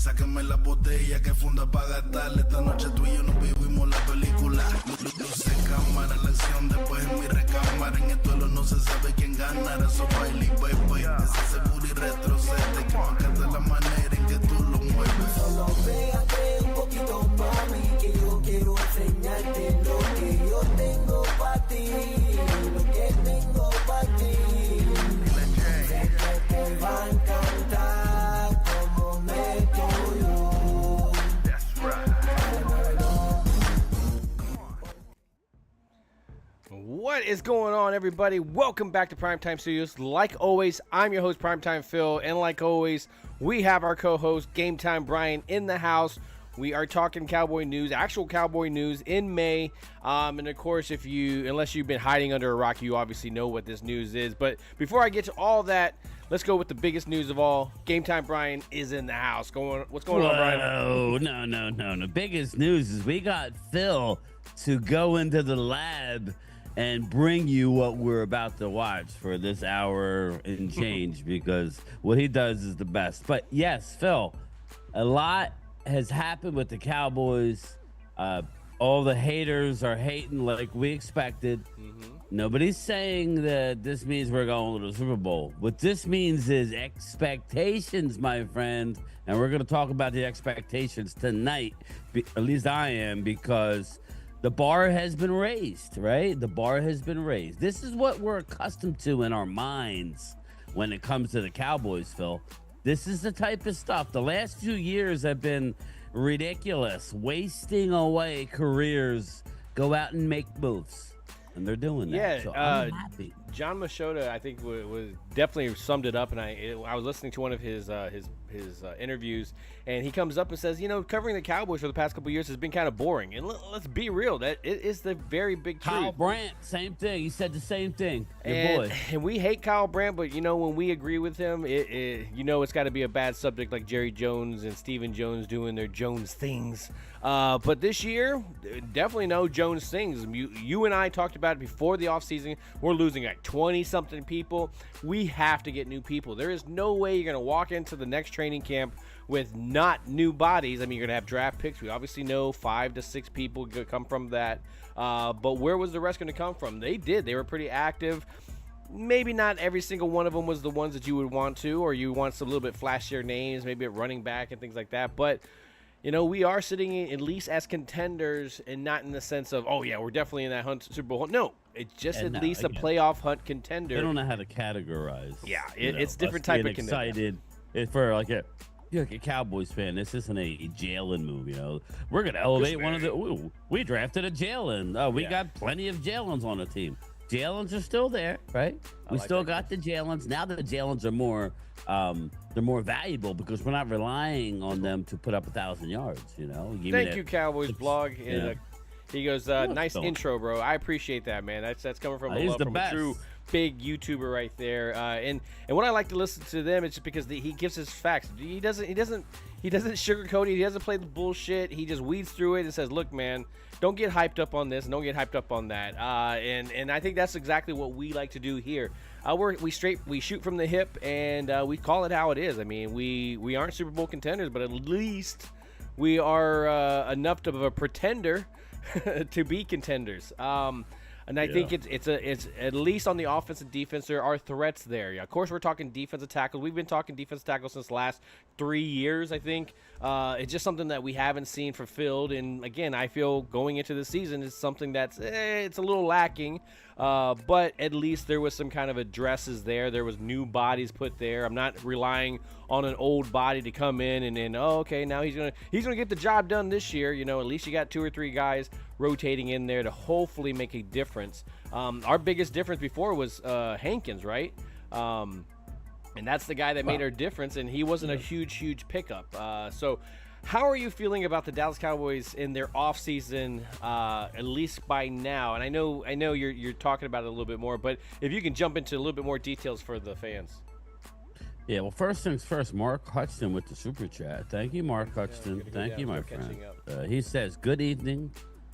Sáquenme la botella que funda pa' gastarle. Esta noche tú y yo nos vivimos la película. Luce cámara, la acción después en mi recámara. En el duelo no se sabe quién ganará. So baile, baby, ese seguro y retrocede. Que me encanta la manera en que tú lo mueves. Solo pégate un poquito, mami, que yo quiero enseñarte lo que yo tengo pa' ti. Lo que tengo pa' ti. Sé que te va a encantar como meto yo. That's right. What is going on, everybody? Welcome back to Primetime Studios. Like always, I'm your host, Primetime Phil, and like always, we have our co-host, Gametime Bryan, in the house. We are talking Cowboy news, actual Cowboy news in May. And of course, unless you've been hiding under a rock, you obviously know what this news is. But before I get to all that, let's go with the biggest news of all. Gametime Bryan is in the house. What's going on, Bryan? Oh, no. The biggest news is we got Phil to go into the lab and bring you what we're about to watch for this hour and change because what he does is the best. But yes, Phil, a lot has happened with the Cowboys. All the haters are hating like we expected. Nobody's saying that this means we're going to the Super Bowl. What this means is expectations, my friend. And we're going to talk about the expectations tonight. At least I am, because the bar has been raised, right? The bar has been raised. This is what we're accustomed to in our minds when it comes to the Cowboys, Phil. This is the type of stuff. The last few years have been ridiculous, wasting away careers. Go out and make moves, and they're doing that. Yeah, so I'm happy. John Machota, I think, was definitely summed it up, and I was listening to one of his interviews, and he comes up and says, covering the Cowboys for the past couple of years has been kind of boring, and let's be real, that it is the very big truth. Kyle Brandt, same thing. He said the same thing. Your boy. And we hate Kyle Brandt, but when we agree with him, it's got to be a bad subject like Jerry Jones and Stephen Jones doing their Jones things. But this year, definitely no Jones things. You and I talked about it before the offseason. We're losing like 20-something people. We have to get new people. There is no way you're going to walk into the next training camp with not new bodies. I mean, you're going to have draft picks. We obviously know 5 to 6 people could come from that. But where was the rest going to come from? They did. They were pretty active. Maybe not every single one of them was the ones that you would want to, or you want some little bit flashier names, maybe a running back and things like that. But we are sitting in, at least as contenders, and not in the sense of, oh, yeah, we're definitely in that hunt Super Bowl. No, it's just at least a playoff hunt contender. They don't know how to categorize. Yeah, it's different type of contender. Excited for like you're like a Cowboys fan. This isn't a Jalen move, We're going to elevate one of the – we drafted a Jalen. We got plenty of Jalens on the team. Jalens are still there, right? We still got the Jalens. Now the Jalens are more they're more valuable because we're not relying on them to put up 1,000 yards, Thank you, Cowboys blog. And, he goes, nice intro, bro. I appreciate that, man. That's coming from a true big YouTuber right there. And what I like to listen to them is just because he gives his facts. He doesn't sugarcoat it. He doesn't play the bullshit. He just weeds through it and says, look, man, don't get hyped up on this and don't get hyped up on that. And I think that's exactly what we like to do here. We shoot from the hip, and we call it how it is. I mean, we aren't Super Bowl contenders, but at least we are enough of a pretender to be contenders. And I think it's at least on the offense and defense, there are threats there. Yeah, of course, we're talking defensive tackles. We've been talking defensive tackles since the last 3 years, I think. It's just something that we haven't seen fulfilled. And, again, I feel going into the season is something that's it's a little lacking. But at least there was some kind of addresses there. There was new bodies put there. I'm not relying on an old body to come in and then, now he's gonna get the job done this year. At least you got 2 or 3 guys rotating in there to hopefully make a difference. Our biggest difference before was Hankins, right? And that's the guy that made our difference, and he wasn't a huge pickup. So how are you feeling about the Dallas Cowboys in their offseason, at least by now? And I know you're talking about it a little bit more, but if you can jump into a little bit more details for the fans. Yeah, well, first things first, Mark Hutchinson with the super chat. Thank you, Mark Hutchinson. Thank you, my friend. He says, good evening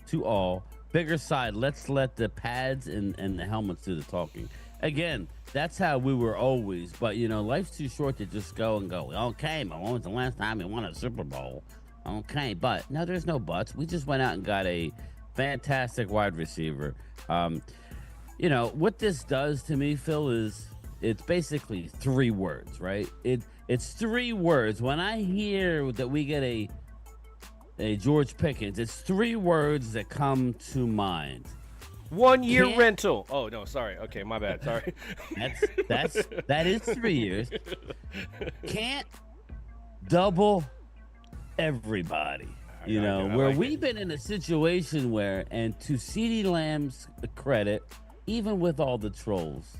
to all. Bigger side, let's let the pads and the helmets do the talking. again, that's how we were always. But, life's too short to just go and go, okay, but when was the last time we won a Super Bowl? Okay, but no, there's no buts. We just went out and got a fantastic wide receiver. What this does to me, Phil, is it's basically 3 words, right? It's 3 words. When I hear that we get a George Pickens, it's 3 words that come to mind. 1 year rental. Oh no, sorry. Okay, my bad. Sorry. That is 3 years. Can't double everybody. We've been in a situation where, and to CeeDee Lamb's credit, even with all the trolls,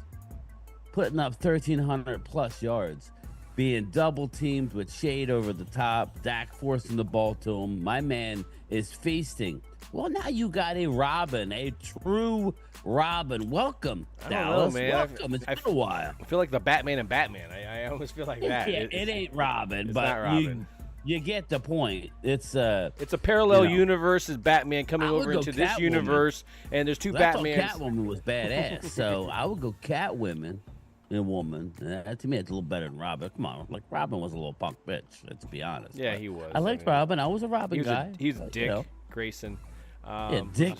putting up 1,300 plus yards, being double teamed with shade over the top, Dak forcing the ball to him. My man is feasting. Well, now you got a Robin, a true Robin. Welcome, Dallas. Man. Welcome. It's been a while. I feel like the Batman and Batman. I almost feel like that. It ain't Robin, it's but not Robin. You get the point. It's a parallel universe as Batman coming over into this universe, and there's 2 Batmans. I thought Catwoman was badass, so I would go Catwoman and woman. To me, it's a little better than Robin. Come on, like Robin was a little punk bitch. Let's be honest. Yeah, he was. I liked Robin. I was a Robin guy. He's Dick Grayson. Dick.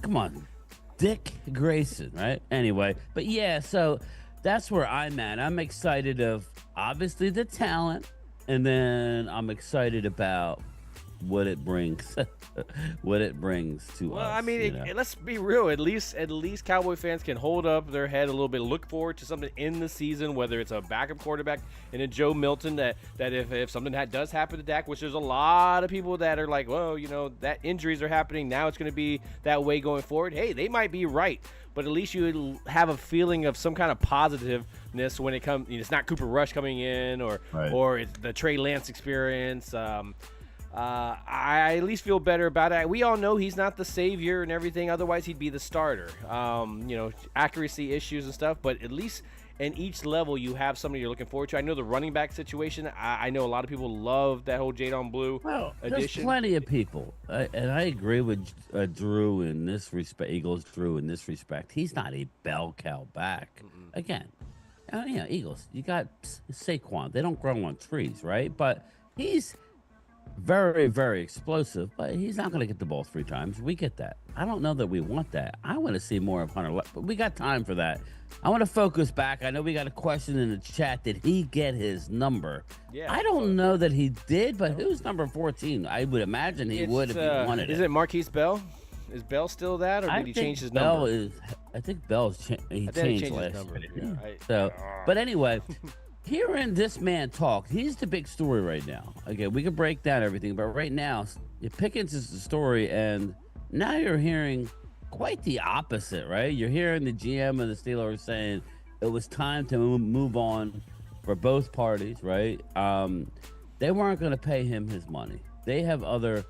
Come on, Dick Grayson, right? Anyway, but yeah, so that's where I'm at. I'm excited of obviously the talent. And then I'm excited about what it brings, to us. Well, I mean, let's be real. At least Cowboy fans can hold up their head a little bit, look forward to something in the season, whether it's a backup quarterback and a Joe Milton. That if something does happen to Dak, which there's a lot of people that are like, well, that injuries are happening now, it's going to be that way going forward. Hey, they might be right. But at least you have a feeling of some kind of positiveness when it comes. It's not Cooper Rush coming in, or it's the Trey Lance experience. I at least feel better about it. We all know he's not the savior and everything. Otherwise, he'd be the starter. Accuracy issues and stuff. But at least in each level, you have somebody you're looking forward to. I know the running back situation. I know a lot of people love that whole Jadon Blue there's edition. Plenty of people, and I agree with Drew in this respect. Eagles Drew in this respect. He's not a bell cow back. Mm-mm. Again, Eagles. You got Saquon. They don't grow on trees, right? But he's very, very explosive, but he's not going to get the ball 3 times. We get that. I don't know that we want that. I want to see more of Hunter, but we got time for that. I want to focus back. I know we got a question in the chat. Did he get his number? Yeah. I don't know that he did, but who's number 14? I would imagine he would if he wanted it. Is it Marquise Bell? Is Bell still that, or did he change his number? I think Bell's he changed last year. Yeah. But anyway, hearing this man talk, he's the big story right now. Okay, we can break down everything, but right now, Pickens is the story, and now you're hearing quite the opposite, right? You're hearing the GM of the Steelers saying it was time to move on for both parties, right? They weren't going to pay him his money. They have other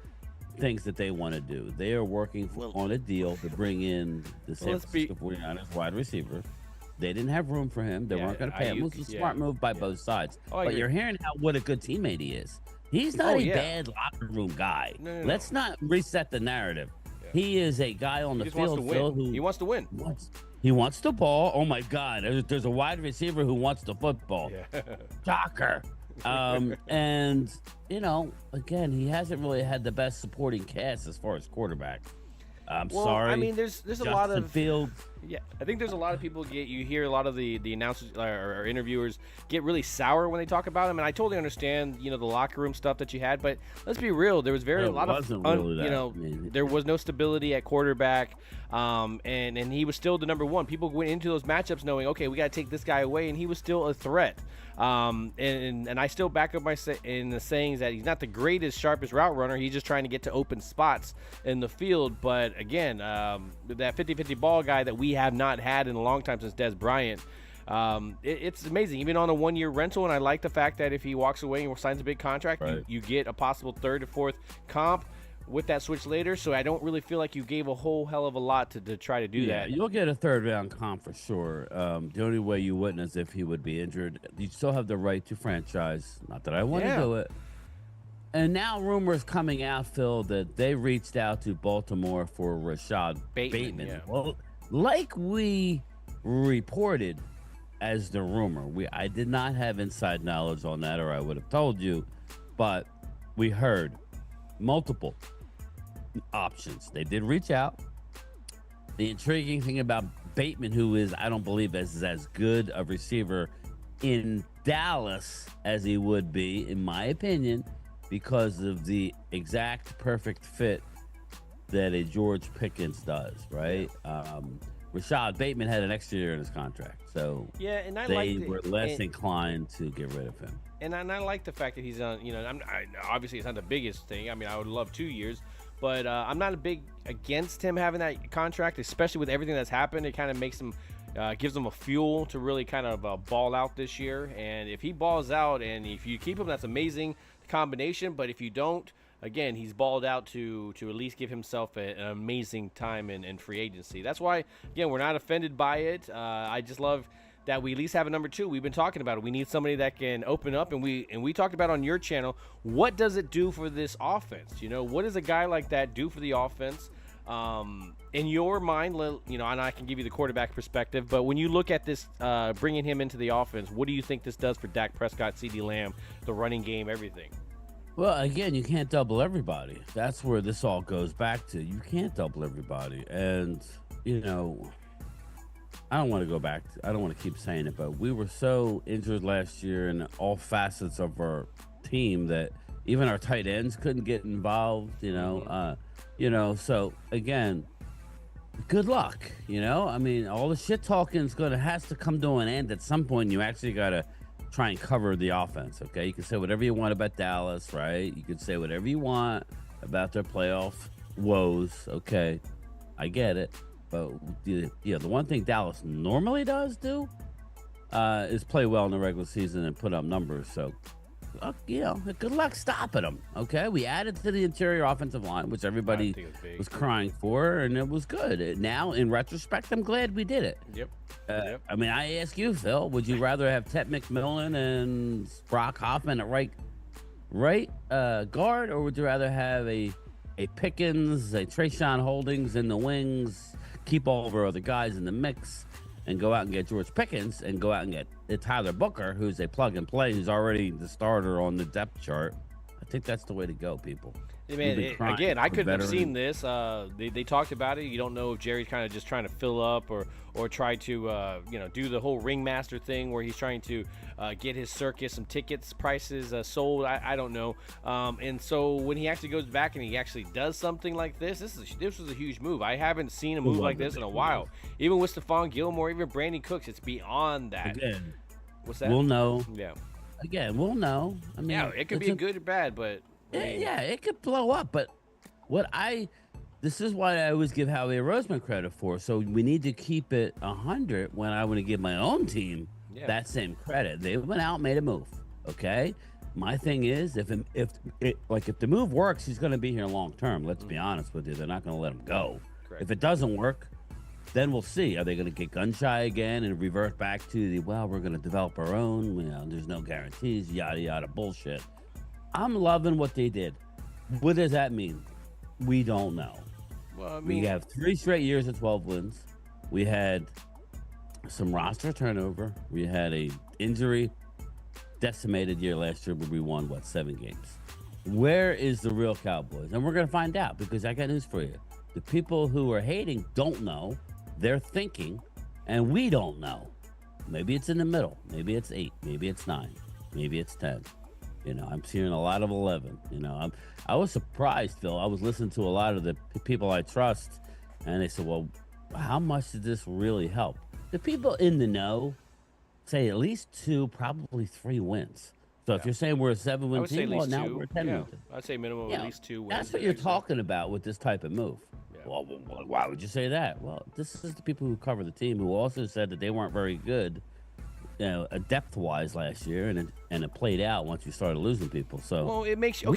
things that they want to do. They are working on a deal to bring in the San Francisco 49ers wide receiver. They didn't have room for him. They weren't going to pay him. It was a smart move by both sides. But you're hearing what a good teammate he is. He's not a bad locker room guy. No. Let's not reset the narrative. Yeah. He is a guy on the field. He wants to win. He wants the ball. Oh, my God. There's a wide receiver who wants the football. Yeah. Shocker. And, again, he hasn't really had the best supporting cast as far as quarterback. I'm sorry. I mean, there's a lot of Fields. Yeah, I think there's a lot of people you hear a lot of the announcers or interviewers get really sour when they talk about him, and I totally understand the locker room stuff that you had, but let's be real, there was there was no stability at quarterback, and he was still the number one. People went into those matchups knowing, okay, we got to take this guy away, and he was still a threat. And I still back up in the sayings that he's not the greatest, sharpest route runner. He's just trying to get to open spots in the field. But again, that 50-50 ball guy that we have not had in a long time since Des Bryant. It's amazing, even on a 1-year rental. And I like the fact that if he walks away and signs a big contract, you get a possible 3rd or 4th comp with that switch later. So I don't really feel like you gave a whole hell of a lot to try to do that. You'll get a 3rd round comp for sure. The only way you wouldn't is if he would be injured. You still have the right to franchise. Not that I want to do it. And now rumors coming out, Phil, that they reached out to Baltimore for Rashad Bateman. Yeah. Well, like we reported as the rumor. I did not have inside knowledge on that, or I would have told you, but we heard multiple options. They did reach out. The intriguing thing about Bateman, who is, I don't believe, as good a receiver in Dallas as he would be, in my opinion, because of the exact perfect fit that a George Pickens does, right? Rashad Bateman had an extra year in his contract, so and they were less inclined to get rid of him. And I like the fact that he's on. Obviously it's not the biggest thing. I mean, I would love 2 years, but I'm not a big against him having that contract, especially with everything that's happened. It kind of makes him, gives him a fuel to really kind of ball out this year. And if he balls out, and if you keep him, that's amazing combination. But if you don't, again, he's balled out to at least give himself an amazing time in free agency. That's why, again, we're not offended by it. I just love that we at least have a number 2. We've been talking about it. We need somebody that can open up, and we talked about on your channel, what does it do for this offense? What does a guy like that do for the offense? In your mind, and I can give you the quarterback perspective, but when you look at this, bringing him into the offense, what do you think this does for Dak Prescott, CeeDee Lamb, the running game, everything? Well, again, you can't double everybody. That's where this all goes back to. You can't double everybody. And, I don't want to go back. I don't want to keep saying it, but we were so injured last year in all facets of our team that even our tight ends couldn't get involved, so again, good luck, I mean, all the shit talking has to come to an end at some point. You actually got to try and cover the offense. Okay. You can say whatever you want about Dallas, right? You can say whatever you want about their playoff woes. Okay. I get it. But the one thing Dallas normally does is play well in the regular season and put up numbers. So, good luck stopping them. Okay, we added to the interior offensive line, which everybody was crying for, and it was good. Now, in retrospect, I'm glad we did it. Yep. I mean, I ask you, Phil, would you rather have Ted McMillan and Brock Hoffman at right guard, or would you rather have a Pickens, a Trayshawn Holdings in the wings, keep all of our other guys in the mix, and go out and get George Pickens and go out and get Tyler Booker, who's a plug and play, who's already the starter on the depth chart? I think that's the way to go, people. I mean, again, I couldn't have seen this. They talked about it. You don't know if Jerry's kind of just trying to fill up or try to do the whole ringmaster thing where he's trying to get his circus some tickets prices sold. I don't know. And so when he actually goes back and he actually does something like this was a huge move. I haven't seen a move like this in a while. Even with Stephon Gilmore, even Brandon Cooks, it's beyond that. Again, what's that? We'll know. Yeah. Again, we'll know. I mean, it could be good or bad, but it could blow up. But this is why I always give Howie Roseman credit for. So we need to keep it 100 when I want to give my own team that same credit. They went out and made a move. Okay. My thing is, if the move works, he's going to be here long term. Let's be honest with you. They're not going to let him go. Correct. If it doesn't work, then we'll see. Are they going to get gun shy again and revert back to we're going to develop our own? There's no guarantees, yada, yada bullshit. I'm loving what they did. What does that mean? We don't know. Well, we have 3 straight years of 12 wins. We had some roster turnover. We had a injury decimated year last year where we won, 7 games. Where is the real Cowboys? And we're going to find out, because I got news for you. The people who are hating don't know. They're thinking, and we don't know. Maybe it's in the middle. Maybe it's 8. Maybe it's 9. Maybe it's 10. I'm seeing a lot of 11. I was surprised, Phil. I was listening to a lot of the people I trust, and they said, well, how much did this really help? The people in the know say at least 2, probably 3 wins. So if you're saying we're a 7-win team, well, now we're a 10-win team. I'd say minimum at least 2 wins. That's what you're talking about with this type of move. Well, why would you say that? Well, this is the people who cover the team who also said that they weren't very good, depth-wise last year, and it played out once you started losing people. So, well, it makes you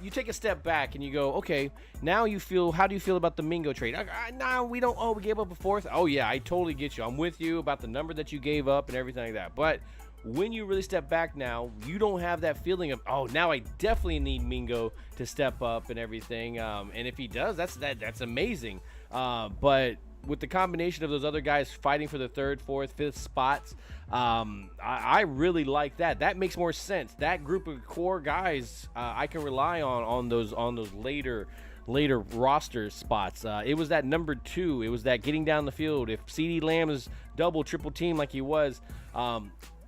you take a step back and you go, okay, now you feel. How do you feel about the Mingo trade? No, we don't. Oh, we gave up a 4th. Oh yeah, I totally get you. I'm with you about the number that you gave up and everything like that. But when you really step back now, you don't have that feeling of, oh, now I definitely need Mingo to step up and everything. And if he does, that's amazing. But with the combination of those other guys fighting for the third, fourth, fifth spots, I really like that. That makes more sense. That group of core guys, I can rely on those later roster spots. It was that number 2. It was that getting down the field. If CeeDee Lamb is double, triple team like he was,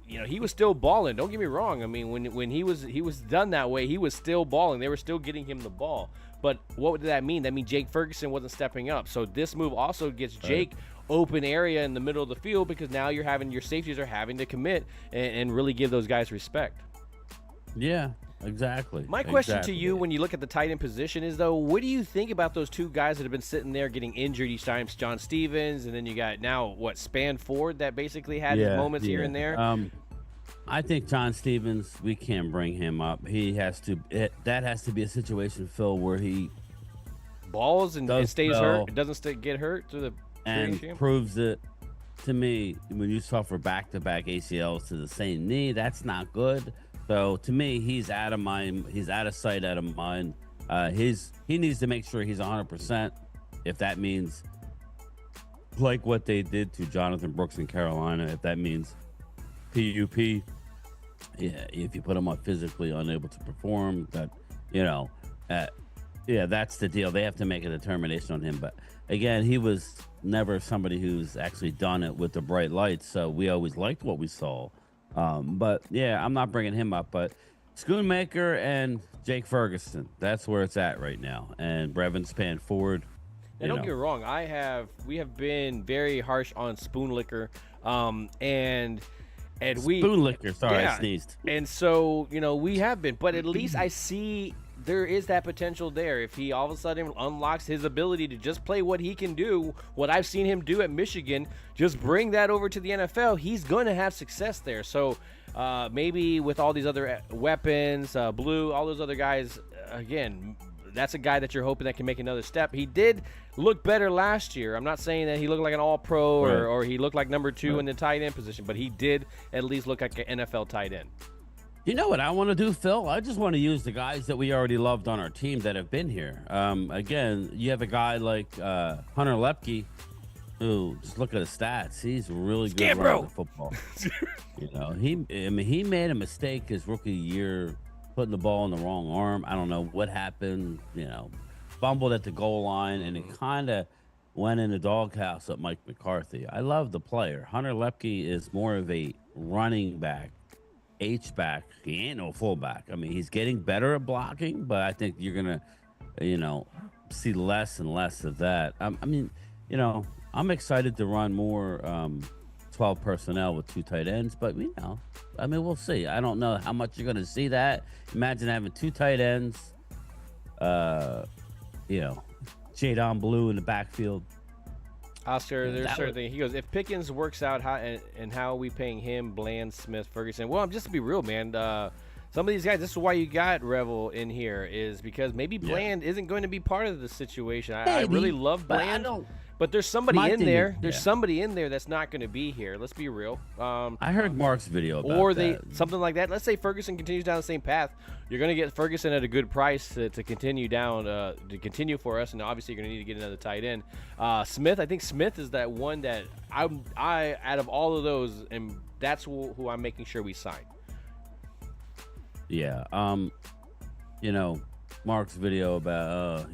he was still balling. Don't get me wrong. I mean, when he was done that way, he was still balling. They were still getting him the ball. But what did that mean? That means Jake Ferguson wasn't stepping up. So this move also gets Jake open area in the middle of the field, because now your safeties are having to commit and really give those guys respect. Yeah, exactly. My question to you, when you look at the tight end position, is though, what do you think about those 2 guys that have been sitting there getting injured each time? John Stevens, and then you got now Spanford that basically had his moments here and there. I think John Stevens, we can't bring him up. That has to be a situation, Phil, where he balls and stays hurt. It doesn't get hurt through the and proves it. To me, when you suffer back-to-back ACLs to the same knee, that's not good. So to me, he's out of mind. He's out of sight, out of mind. He needs to make sure he's 100%. If that means like what they did to Jonathan Brooks in Carolina, if that means PUP, if you put him up physically unable to perform, that's the deal. They have to make a determination on him. But again, he was never somebody who's actually done it with the bright lights. So we always liked what we saw. But yeah, I'm not bringing him up. But Schoonmaker and Jake Ferguson, that's where it's at right now. And Brevin Spanford. Now, don't get me wrong. We have been very harsh on Spoonlicker, and Spoonlicker. Sorry, I sneezed. And so we have been, but at least I see there is that potential there. If he all of a sudden unlocks his ability to just play what he can do, what I've seen him do at Michigan, just bring that over to the NFL, he's going to have success there. So maybe with all these other weapons, Blue, all those other guys, again, that's a guy that you're hoping that can make another step. He did look better last year. I'm not saying that he looked like an all-pro or he looked like number 2 in the tight end position, but he did at least look like an NFL tight end. You know what I want to do, Phil? I just want to use the guys that we already loved on our team that have been here. Again, you have a guy like Hunter Lepke, who, just look at his stats. He's really good running the football. He made a mistake his rookie year, putting the ball in the wrong arm. I don't know what happened. Fumbled at the goal line, and it kind of went in the doghouse at Mike McCarthy. I love the player. Hunter Lepke is more of a running back. H-back. He ain't no fullback. I mean, he's getting better at blocking, but I think you're going to, see less and less of that. I'm excited to run more 12 personnel with 2 tight ends, but, we'll see. I don't know how much you're going to see that. Imagine having 2 tight ends, Jadon Blue in the backfield. Oscar, there's certain thing. He goes, if Pickens works out, how are we paying him, Bland, Smith, Ferguson? Well, just to be real, man, some of these guys, this is why you got Revel in here, is because maybe Bland isn't going to be part of the situation. I really love Bland, but there's somebody in there. There's somebody in there that's not going to be here. Let's be real. I heard Mark's video about that. Something like that. Let's say Ferguson continues down the same path. You're going to get Ferguson at a good price to continue down, to continue for us, and obviously you're going to need to get another tight end. Smith, I think Smith is that one that I out of all of those, and that's who I'm making sure we sign. Yeah. Mark's video about,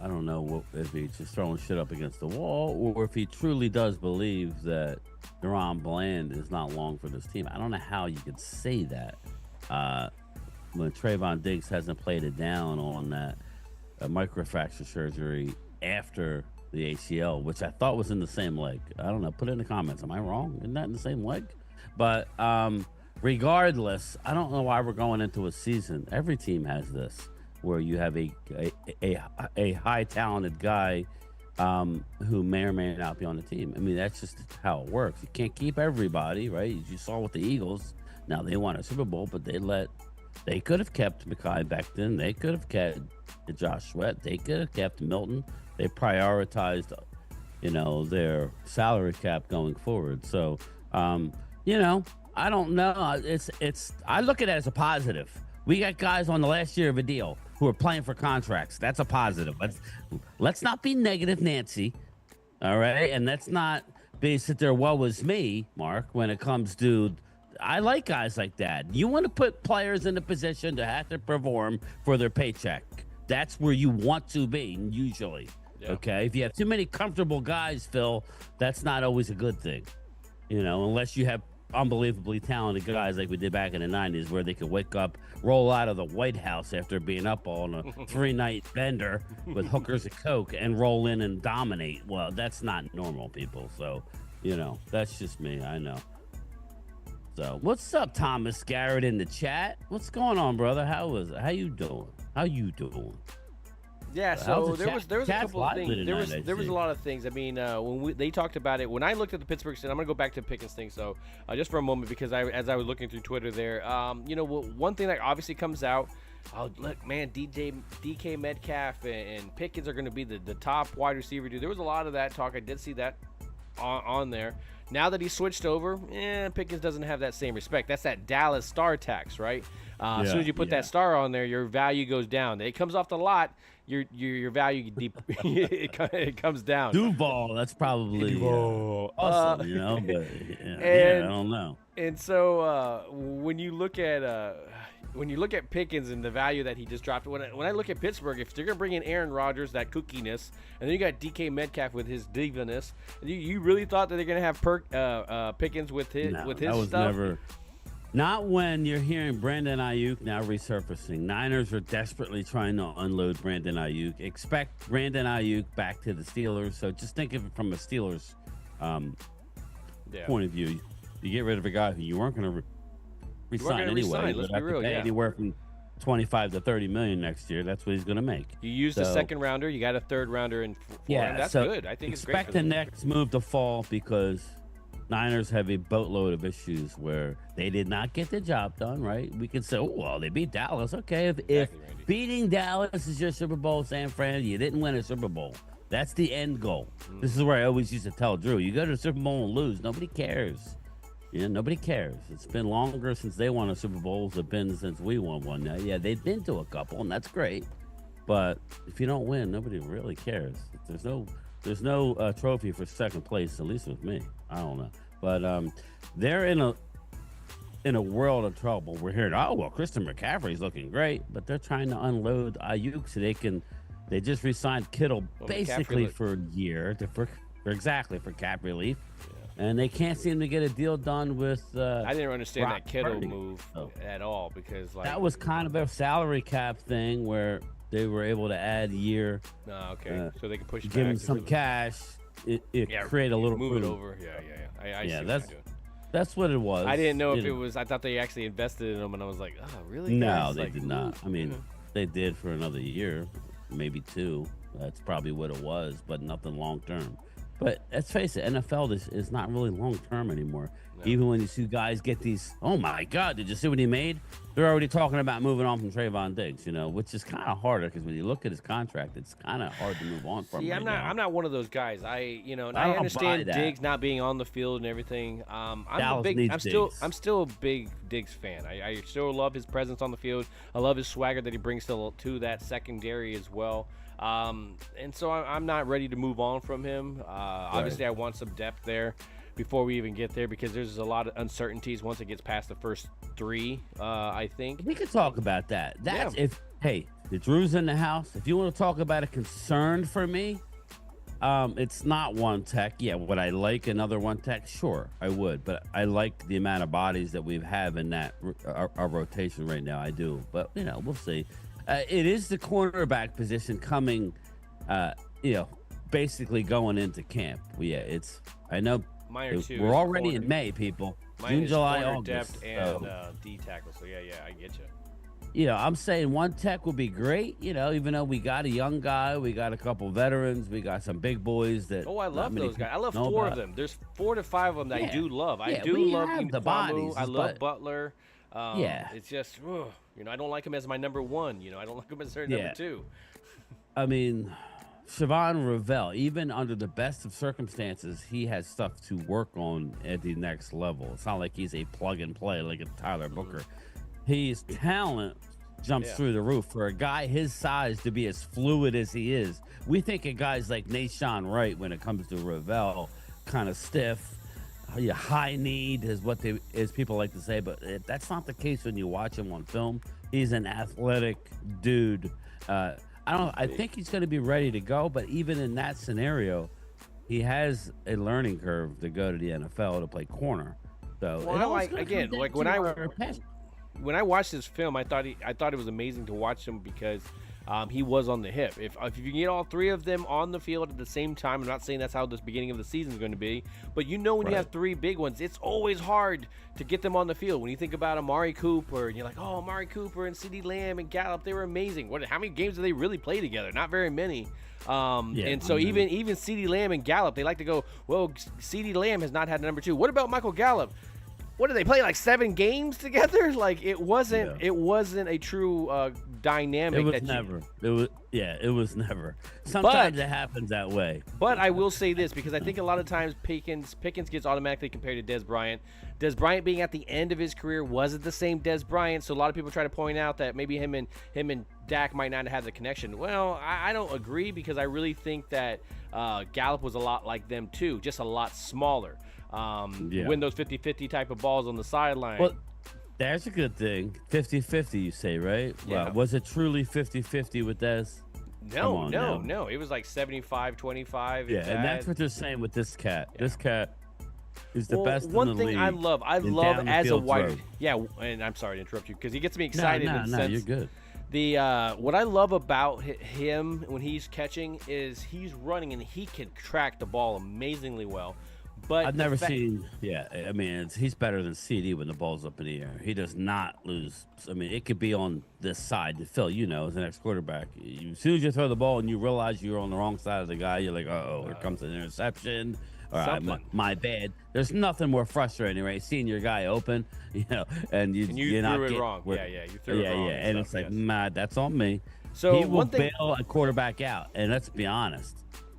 I don't know if he's just throwing shit up against the wall or if he truly does believe that Deron Bland is not long for this team. I don't know how you could say that when Trayvon Diggs hasn't played it down on that microfracture surgery after the ACL, which I thought was in the same leg. I don't know. Put it in the comments. Am I wrong? Isn't that in the same leg? But regardless, I don't know why we're going into a season. Every team has this, where you have a high talented guy who may or may not be on the team. I mean, that's just how it works. You can't keep everybody, right? You saw with the Eagles. Now they won a Super Bowl, but they could have kept Mekhi Becton. They could have kept Josh Sweat. They could have kept Milton. They prioritized, their salary cap going forward. So, I don't know. I look at it as a positive. We got guys on the last year of a deal who are playing for contracts. That's a positive. Let's not be negative, Nancy. All right, and that's not being sit there. What was me, Mark? When it comes to, I like guys like that. You want to put players in a position to have to perform for their paycheck. That's where you want to be usually. Yeah. Okay, if you have too many comfortable guys, Phil, that's not always a good thing. Unless you have unbelievably talented guys like we did back in the 90s where they could wake up, roll out of the White House after being up on a 3-night bender with hookers of coke and roll in and dominate. Well, that's not normal, people. So, that's just me. I know. So, what's up, Thomas Garrett in the chat? What's going on, brother? How you doing? Yeah, so there was a couple of things. There was a lot of things. I mean, when they talked about it, when I looked at the Pittsburgh Steelers, I'm gonna go back to Pickens thing. So just for a moment, because as I was looking through Twitter there, one thing that obviously comes out. Oh, look, man, DK Metcalf and Pickens are gonna be the top wide receiver. Dude, there was a lot of that talk. I did see that on there. Now that he switched over, Pickens doesn't have that same respect. That's that Dallas star tax, right? As soon as you put that star on there, your value goes down. It comes off the lot. Your value it comes down. Duval, that's probably awesome, but I don't know. And so when you look at Pickens and the value that he just dropped, when I look at Pittsburgh, if they're gonna bring in Aaron Rodgers, that kookiness, and then you got DK Metcalf with his divaness, you really thought that they're gonna have Pickens with his stuff? Never. Not when you're hearing Brandon Ayuk now resurfacing. Niners are desperately trying to unload Brandon Ayuk. Expect Brandon Ayuk back to the Steelers. So just think of it from a Steelers point of view. You get rid of a guy who you weren't going to re-sign anyway. Let's be real, anywhere from 25 to 30 million next year. That's what he's going to make. You used a second rounder. You got a third rounder in for him. That's good. I think it's great. Expect the next move to fall because Niners have a boatload of issues where they did not get the job done, right? We can say, they beat Dallas. Okay, if beating Dallas is your Super Bowl, San Fran, you didn't win a Super Bowl. That's the end goal. This is where I always used to tell Drew, you go to the Super Bowl and lose, nobody cares. Nobody cares. It's been longer since they won a Super Bowl than it's been since we won one. Now, they've been to a couple, and that's great. But if you don't win, nobody really cares. There's no trophy for second place, at least with me. I don't know. But they're in a world of trouble. We're hearing, Christian McCaffrey's looking great, but they're trying to unload Ayuk so they just re-signed Kittle basically for a year for cap relief. Yeah. And they can't seem to get a deal done with I didn't understand that Kittle move at all because that was kind of a salary cap thing where they were able to add a year. So they can push give him some cash. It create a little move it over. I see that's what it was. I didn't know if it was. I thought they actually invested in him, and I was like, oh, really? No, they did not. I mean, they did for another year, maybe two. That's probably what it was, but nothing long term. But let's face it, NFL is not really long term anymore. No. Even when you see guys get these, oh my God, did you see what he made? They're already talking about moving on from Trayvon Diggs, which is kind of harder because when you look at his contract, it's kind of hard to move on from. See, I'm not one of those guys. I understand Diggs not being on the field and everything. I'm still a big Diggs fan. I still love his presence on the field. I love his swagger that he brings to that secondary as well. And so I'm not ready to move on from him. Obviously, I want some depth there before we even get there because there's a lot of uncertainties once it gets past the first three, I think. We could talk about that. The Drew's in the house. If you want to talk about a concern for me, it's not one tech. Yeah, would I like another one tech? Sure, I would. But I like the amount of bodies that we have in that our rotation right now. I do. But, we'll see. It is the cornerback position coming, basically going into camp. I know we're already in May, people. June, July, August. Depth and D tackle. So, I get you. I'm saying one tech would be great, even though we got a young guy, we got a couple veterans, we got some big boys that. Oh, I love those guys. I love four of them. There's 4 to 5 of them that I do love. I do love the bodies. I love Butler. It's just, I don't like him as my number one. I don't like him as their number two. I mean, Siobhan Ravel, even under the best of circumstances, he has stuff to work on at the next level. It's not like he's a plug and play like a Tyler Booker. His talent jumps through the roof. For a guy his size to be as fluid as he is, we think of guys like Nashawn Wright when it comes to Ravel, kind of stiff, high-kneed as people like to say, but that's not the case when you watch him on film. He's an athletic dude. I think he's going to be ready to go, but even in that scenario, he has a learning curve to go to the NFL to play corner. So when I watched this film, I thought it was amazing to watch him because he was on the hip. If you can get all three of them on the field at the same time, I'm not saying that's how this beginning of the season is going to be, but when you have three big ones, it's always hard to get them on the field. When you think about Amari Cooper, and you're like, oh, Amari Cooper and CeeDee Lamb and Gallup, they were amazing. How many games do they really play together? Not very many. And so even CeeDee Lamb and Gallup, they like to go, well, CeeDee Lamb has not had number 2. What about Michael Gallup? What did they play, like 7 games together? Like it wasn't a true dynamic. It was never. Sometimes it happens that way. But I will say this, because I think a lot of times Pickens gets automatically compared to Dez Bryant. Dez Bryant being at the end of his career wasn't the same Dez Bryant, so a lot of people try to point out that maybe him and Dak might not have the connection. Well, I don't agree, because I really think that Gallup was a lot like them too, just a lot smaller. Win those 50-50 type of balls on the sideline. Well, that's a good thing. 50-50, you say, right? Yeah. Well, was it truly 50-50 with Dez? No. It was like 75-25. Yeah, and that's what they're saying with this cat. Yeah. This cat is the best in the league. One thing I love as a wide. Yeah, and I'm sorry to interrupt you, because he gets me excited. No, you're good. What I love about him when he's catching is he's running and he can track the ball amazingly well. But I've never seen. Yeah, I mean, he's better than CD when the ball's up in the air. He does not lose. I mean, it could be on this side. Phil, as an ex-quarterback, as soon as you throw the ball and you realize you're on the wrong side of the guy, you're like, here comes an interception. All right, my bad. There's nothing more frustrating, right? Seeing your guy open, and you threw it wrong. You threw it wrong. Yeah, and it's like, that's on me. So he will bail a quarterback out, and let's be honest.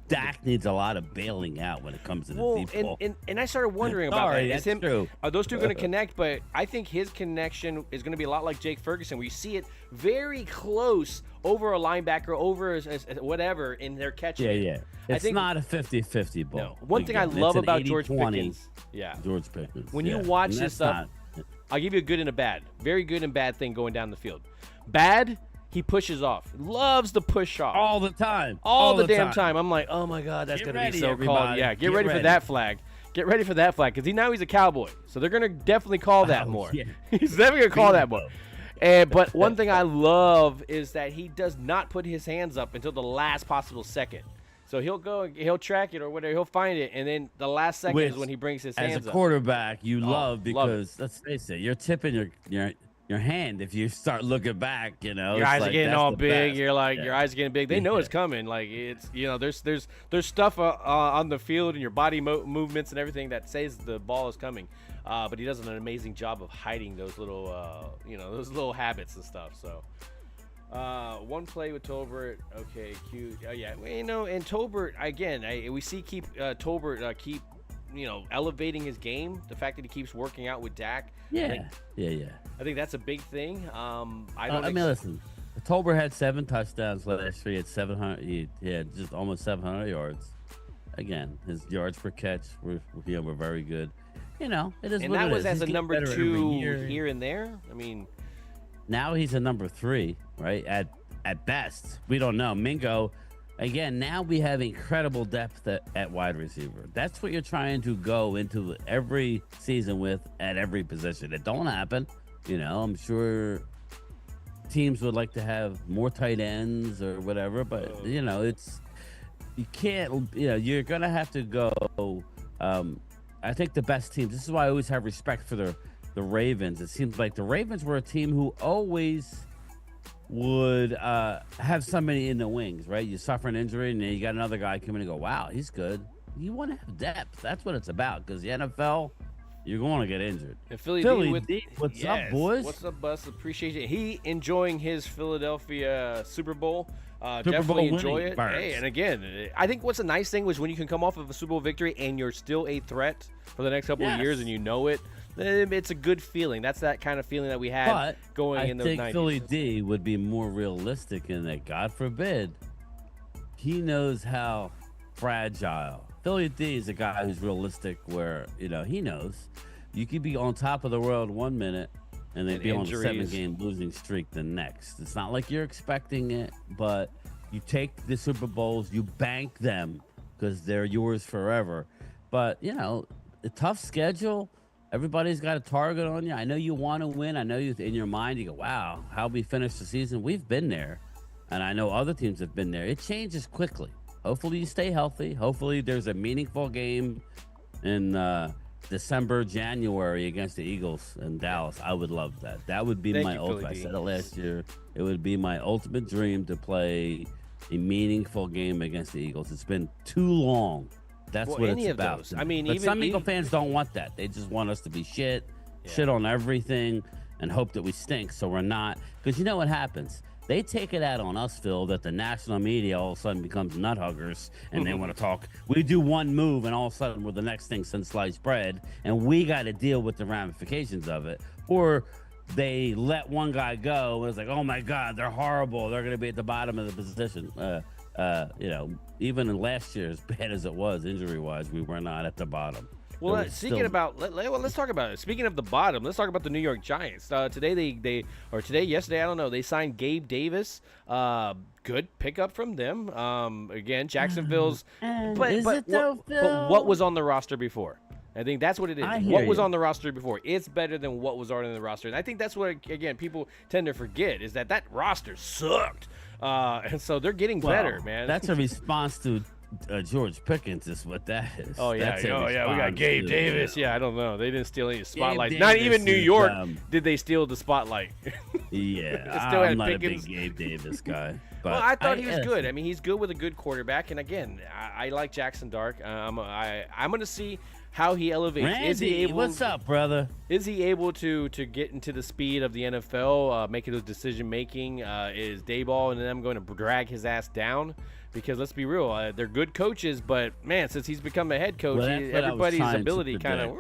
Dak needs a lot of bailing out when it comes to the deep ball. And I started wondering about that. That's true. Are those two going to connect? But I think his connection is going to be a lot like Jake Ferguson. We see it very close over a linebacker, over whatever, in their catching. Yeah. It's not a 50-50 ball. No. One thing I love about George Pickens. Yeah. George Pickens. When you watch this stuff, I'll give you a good and a bad. Very good and bad thing going down the field. Bad. He pushes off. Loves to push off. All the time. All the damn time. I'm like, oh, my God, that's going to be so called. Yeah, get ready for that flag. Get ready for that flag, because he's a Cowboy. So they're going to definitely call that more. Yeah. He's definitely going to call that more. But one thing I love is that he does not put his hands up until the last possible second. So he'll track it or whatever. He'll find it, and then the last second is when he brings his hands up. As a quarterback, you love, because, let's face it, you're tipping your hand if you start looking back, your eyes are getting all big. You're like, your eyes are getting big. They know it's coming. Like, it's there's stuff on the field and your body movements and everything that says the ball is coming. But he does an amazing job of hiding those little habits and stuff. So one play with Tolbert, okay, cute. And Tolbert again. We see Tolbert keep elevating his game. The fact that he keeps working out with Dak. I think that's a big thing. Listen, Tolbert had 7 touchdowns last year. He had 700. He had just almost 700 yards. Again, his yards per catch were very good. It is. And that was as a number 2 here and there. I mean, now he's a number 3, right? At best, we don't know. Mingo. Again, now we have incredible depth at wide receiver. That's what you're trying to go into every season with at every position. It don't happen. I'm sure teams would like to have more tight ends or whatever, but it's, you can't, you're going to have to go. I think the best teams, this is why I always have respect for the Ravens. It seems like the Ravens were a team who always would have somebody in the wings, right? You suffer an injury and then you got another guy come in and go, wow, he's good. You want to have depth. That's what it's about, because the NFL, you're going to get injured. And Philly D, what's up, boys? What's up, Bus? Appreciate it. He enjoying his Philadelphia Super Bowl. Super definitely Bowl enjoy it. Birds. Hey, and again, I think what's a nice thing was when you can come off of a Super Bowl victory and you're still a threat for the next couple of years, and you know it. it's a good feeling. That's that kind of feeling that we had going in the 90s. I think Philly D would be more realistic in that, God forbid, he knows how fragile. Philly D is a guy who's realistic where, he knows you could be on top of the world 1 minute and then be injuries. On a 7-game losing streak the next. It's not like you're expecting it, but you take the Super Bowls, you bank them because they're yours forever. But, a tough schedule. Everybody's got a target on you. I know you want to win. I know you in your mind, you go, wow, how we finish the season? We've been there. And I know other teams have been there. It changes quickly. Hopefully you stay healthy. Hopefully there's a meaningful game in December, January against the Eagles in Dallas. I would love that. That would be my ultimate. I said it last year. It would be my ultimate dream to play a meaningful game against the Eagles. It's been too long. That's what it's about. Those. I mean, but some Eagle fans don't want that. They just want us to be shit on everything, and hope that we stink. So we're not. Because you know what happens? They take it out on us, Phil, that the national media all of a sudden becomes nut huggers and they want to talk. We do one move and all of a sudden we're the next thing since sliced bread, and we got to deal with the ramifications of it. Or they let one guy go and it's like, oh my God, they're horrible. They're going to be at the bottom of the position. Even in last year, as bad as it was injury-wise, we were not at the bottom. Well, let's talk about it. Speaking of the bottom, let's talk about the New York Giants. Yesterday, I don't know. They signed Gabe Davis. Good pickup from them. Again, Jacksonville's. But what was on the roster before? I think that's what it is. What was on the roster before? It's better than what was already on the roster. And I think that's what, again, people tend to forget is that roster sucked. And so they're getting better, man. That's a response to George Pickens is what that is. Oh, yeah. We got Gabe Davis. Yeah, I don't know. They didn't steal any spotlight. Not even New York did they steal the spotlight. Yeah, I'm not Pickens. A big Gabe Davis guy. But well, I thought he was good. I mean, he's good with a good quarterback. And, again, I like Jackson Dart. I'm going to see how he elevates. Randy, what's up, brother? Is he able to get into the speed of the NFL, making those decision-making? Is Dayball and them going to drag his ass down? Because let's be real, they're good coaches, but, man, since he's become a head coach, everybody's ability kind of,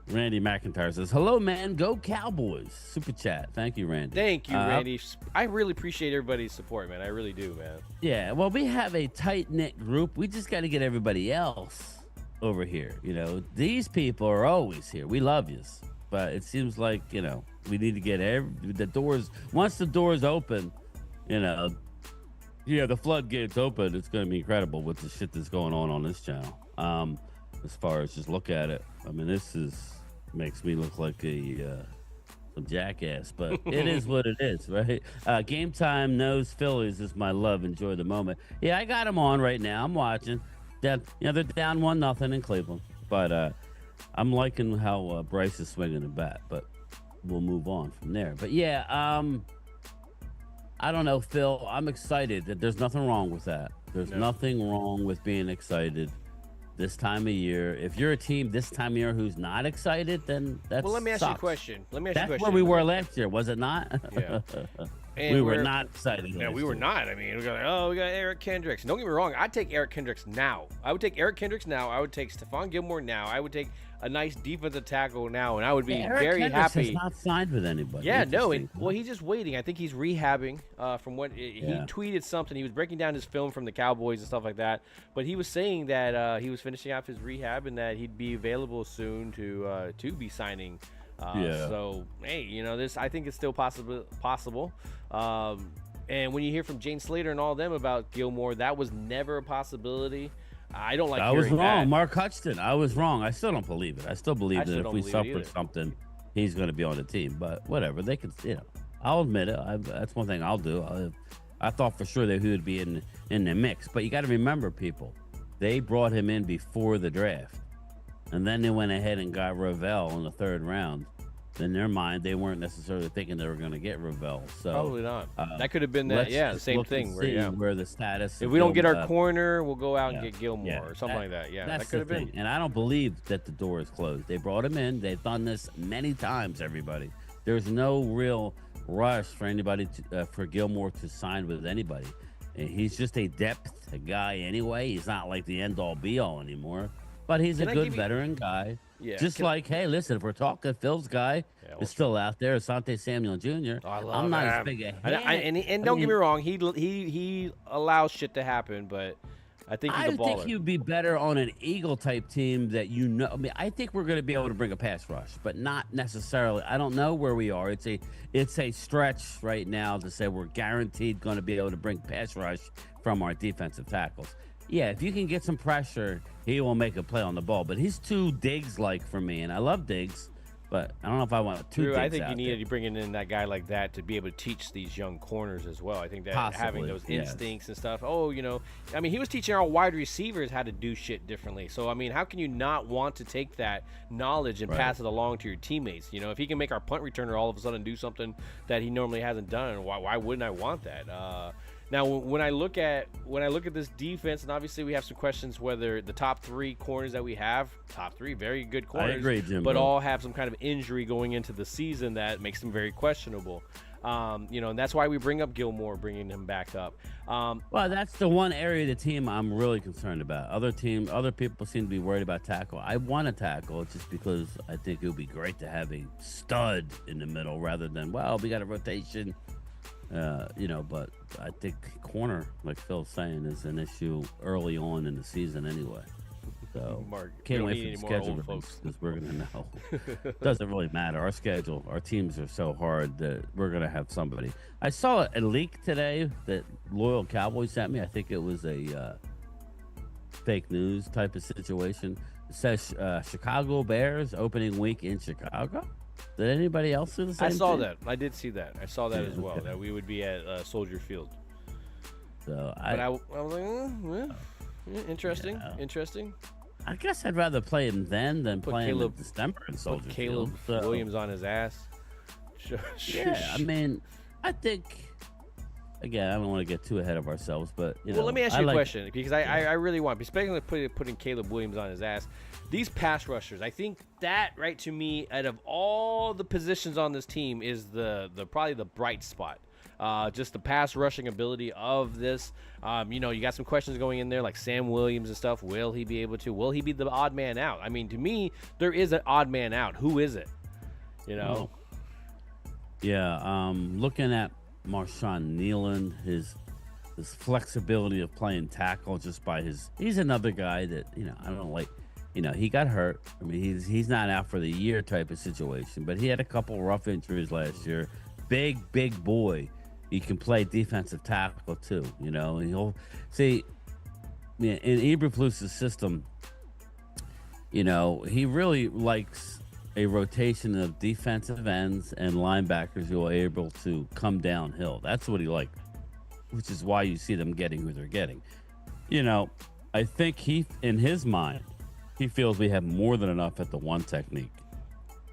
Randy McIntyre says, hello, man, go Cowboys. Super chat. Thank you, Randy. Thank you, Randy. I really appreciate everybody's support, man. I really do, man. Yeah, well, we have a tight-knit group. We just got to get everybody else over here. These people are always here. We love you. But it seems like, we need to get the doors. Once the doors open, the floodgates open, it's going to be incredible with the shit that's going on this channel. As far as just look at it, I mean, this makes me look like some jackass, but it is what it is, right? Gametime knows Phillies is my love. Enjoy the moment. Yeah, I got them on right now. I'm watching. They're down 1-0 in Cleveland, but I'm liking how Bryce is swinging the bat. But we'll move on from there. But yeah, I don't know, Phil. I'm excited. That there's nothing wrong with that. There's nothing wrong with being excited this time of year. If you're a team this time of year who's not excited, then that's well. Let me ask you a question. That's where we were last year, was it not? Yeah. We were not excited. Yeah, we were not. I mean, we got Eric Kendricks. Don't get me wrong. I'd take Eric Kendricks now. I would take Eric Kendricks now. I would take Stephon Gilmore now. I would take a nice defensive tackle now, and I would be very happy. Has not signed with anybody. Yeah, no. He's just waiting. I think he's rehabbing. From what he tweeted something. He was breaking down his film from the Cowboys and stuff like that. But he was saying that he was finishing off his rehab and that he'd be available soon to be signing. So hey, this I think it's still possible. And when you hear from Jane Slater and all of them about Gilmore, that was never a possibility. I don't like. I was wrong, that. Mark Hutchinson. I was wrong. I still don't believe it. I still believe that if we suffer something, he's going to be on the team. But whatever, they can. I'll admit it. That's one thing I'll do. I thought for sure that he would be in the mix. But you got to remember, people, they brought him in before the draft, and then they went ahead and got Ravel in the 3rd round. In their mind, they weren't necessarily thinking they were going to get Ravel. So probably not. That could have been that. Yeah, the same thing. Where the status. If we don't get our corner, we'll go out and get Gilmore or something like that. Yeah, that could have been. And I don't believe that the door is closed. They brought him in. They've done this many times. Everybody. There's no real rush for anybody for Gilmore to sign with anybody. And he's just a depth guy anyway. He's not like the end all be all anymore. But he's a good veteran guy. Yeah. Just like, hey, listen, if we're talking, Phil's guy is still out there, Asante Samuel Jr. Oh, I love I'm not him. as big a and don't get me wrong, he allows shit to happen, but I think he's a baller. I think he'd be better on an Eagle type team that I mean, I think we're going to be able to bring a pass rush, but not necessarily. I don't know where we are. It's a stretch right now to say we're guaranteed going to be able to bring pass rush from our defensive tackles. Yeah, if you can get some pressure, he will make a play on the ball. But he's too Diggs-like for me, and I love Diggs, but I don't know if I want two Diggs. I think you needed to bring in that guy like that to be able to teach these young corners as well. I think that having those instincts and stuff. Oh, I mean, he was teaching our wide receivers how to do shit differently. So, I mean, how can you not want to take that knowledge and pass it along to your teammates? If he can make our punt returner all of a sudden do something that he normally hasn't done, why wouldn't I want that? Now, when I look at this defense, and obviously we have some questions whether the top three corners that we have, top three very good corners, I agree, Jim, but all have some kind of injury going into the season that makes them very questionable. And that's why we bring up Gilmore, bringing him back up. Well, that's the one area of the team I'm really concerned about. Other people seem to be worried about tackle. I want to tackle just because I think it would be great to have a stud in the middle rather than, we got a rotation. But I think corner, like Phil's saying, is an issue early on in the season anyway. So Mark, can't wait for the schedule because we're gonna know. Doesn't really matter. Our schedule, our teams are so hard that we're gonna have somebody. I saw a leak today that Loyal Cowboys sent me. I think it was a fake news type of situation. It says Chicago Bears opening week in Chicago. Did anybody else do the same I saw thing? that. I did see that. I saw that as well, that we would be at Soldier Field. So I was like, interesting. Yeah. Interesting. I guess I'd rather play him then than play him in December in Soldier Caleb Field. So, Williams on his ass. yeah, I mean, I think, again, I don't want to get too ahead of ourselves, but, let me ask you a question, because I really want, especially putting Caleb Williams on his ass. These pass rushers, I think that, right, to me, out of all the positions on this team, is the probably the bright spot. Just the pass rushing ability of this. You got some questions going in there like Sam Williams and stuff. Will he be able to? Will he be the odd man out? I mean, to me, there is an odd man out. Who is it? Yeah, looking at Marshawn Nealon, his flexibility of playing tackle just by he's another guy that, I don't like. He got hurt. I mean, he's not out for the year type of situation, but he had a couple rough injuries last year. Big boy. He can play defensive tackle too, and he'll see in Eberflus's system, he really likes a rotation of defensive ends and linebackers who are able to come downhill. That's what he likes, which is why you see them getting who they're getting. I think in his mind, he feels we have more than enough at the one technique.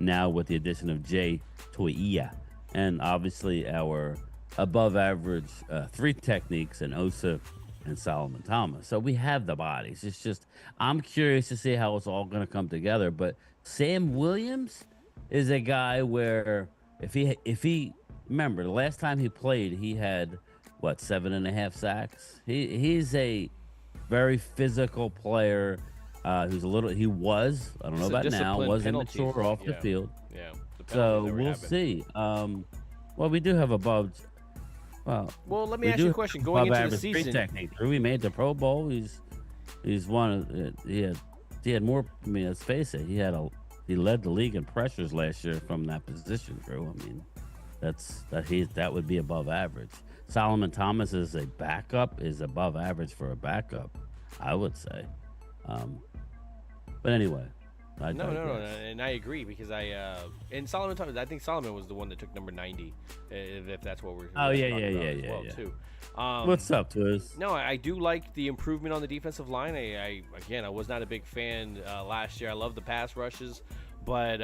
Now with the addition of Jay Toia and obviously our above average three techniques in Osa and Solomon Thomas. So we have the bodies. It's just, I'm curious to see how it's all going to come together. But Sam Williams is a guy where if he remember the last time he played, he had 7.5 sacks. He's a very physical player. He was, I don't know about now, was immature off the field. Yeah. So we'll see. We do have above. Well, let me ask you a question. Going into the season, technique. We made the Pro Bowl. He's one. He had more. I mean, let's face it. He led the league in pressures last year from that position, Drew. I mean, that would be above average. Solomon Thomas is a backup, is above average for a backup, I would say. But anyway. No, and I agree because and Solomon Thomas, I think Solomon was the one that took number 90, if that's what we're talking about as well, too. What's up, Twiz? No, I do like the improvement on the defensive line. I was not a big fan last year. I love the pass rushes, but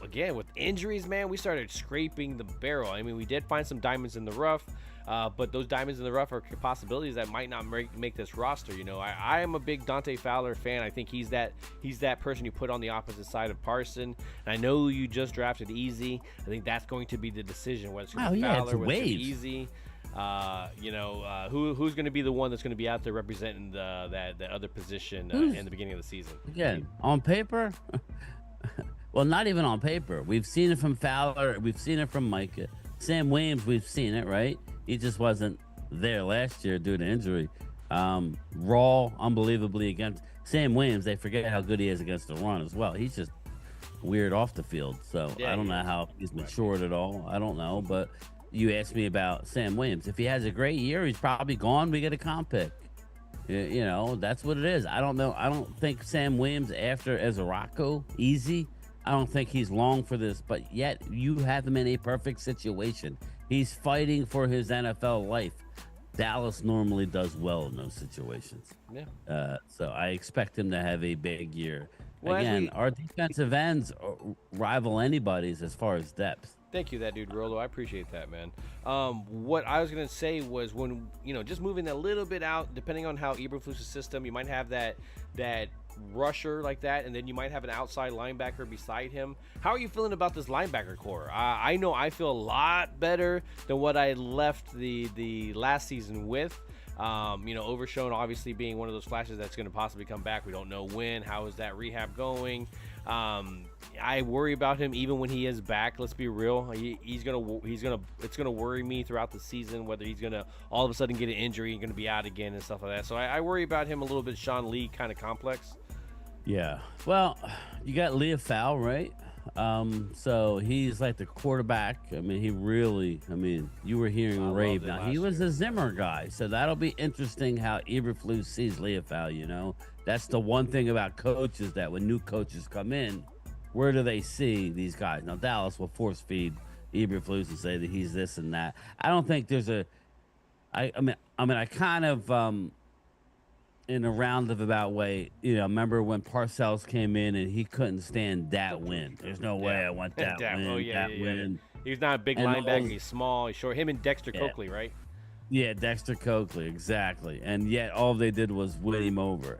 again, with injuries, man, we started scraping the barrel. I mean, we did find some diamonds in the rough. But those diamonds in the rough are possibilities that might not make this roster. I am a big Dante Fowler fan. I think he's that person you put on the opposite side of Parson. And I know you just drafted Easy. I think that's going to be the decision, whether it's going to be Fowler, whether it's Easy. Who's going to be the one that's going to be out there representing that other position in the beginning of the season? Again, on paper, Well, not even on paper. We've seen it from Fowler. We've seen it from Micah. Sam Williams, we've seen it, right? He just wasn't there last year due to injury. Raw, unbelievably against Sam Williams. They forget how good he is against the run as well. He's just weird off the field. So I don't know how he's matured at all. I don't know. But you asked me about Sam Williams. If he has a great year, he's probably gone. We get a comp pick. You know, that's what it is. I don't know. I don't think Sam Williams after Ezerako, easy. I don't think he's long for this, but yet you have him in a perfect situation. He's fighting for his NFL life. Dallas normally does well in those situations. Yeah. So I expect him to have a big year. Well, again, our defensive ends rival anybody's as far as depth. Thank you, that dude Rolo. I appreciate that, man. What I was gonna say was when just moving a little bit out, depending on how Eberflus's system, you might have that rusher like that, and then you might have an outside linebacker beside him. How are you feeling about this linebacker core? I know I feel a lot better than what I left the last season with. Overshown obviously being one of those flashes that's going to possibly come back. We don't know when. How is that rehab going? I worry about him even when he is back. Let's be real. It's gonna worry me throughout the season whether he's gonna all of a sudden get an injury and gonna be out again and stuff like that. So I worry about him a little bit. Sean Lee kind of complex. Yeah. Well, you got Leah Fowl, right? So he's like the quarterback. I mean, you were hearing rave. Now he was a Zimmer guy, so that'll be interesting how Eberflus sees Leah Fowl. That's the one thing about coaches that when new coaches come in, where do they see these guys? Now Dallas will force feed Eberflus and say that he's this and that. I don't think there's I kind of in a roundabout way, remember when Parcells came in and he couldn't stand that win. There's no way I want that win. Oh, yeah, win. He's not a big linebacker. He's small. He's short. Him and Dexter Coakley, right? Yeah, Dexter Coakley, exactly. And yet all they did was win him over.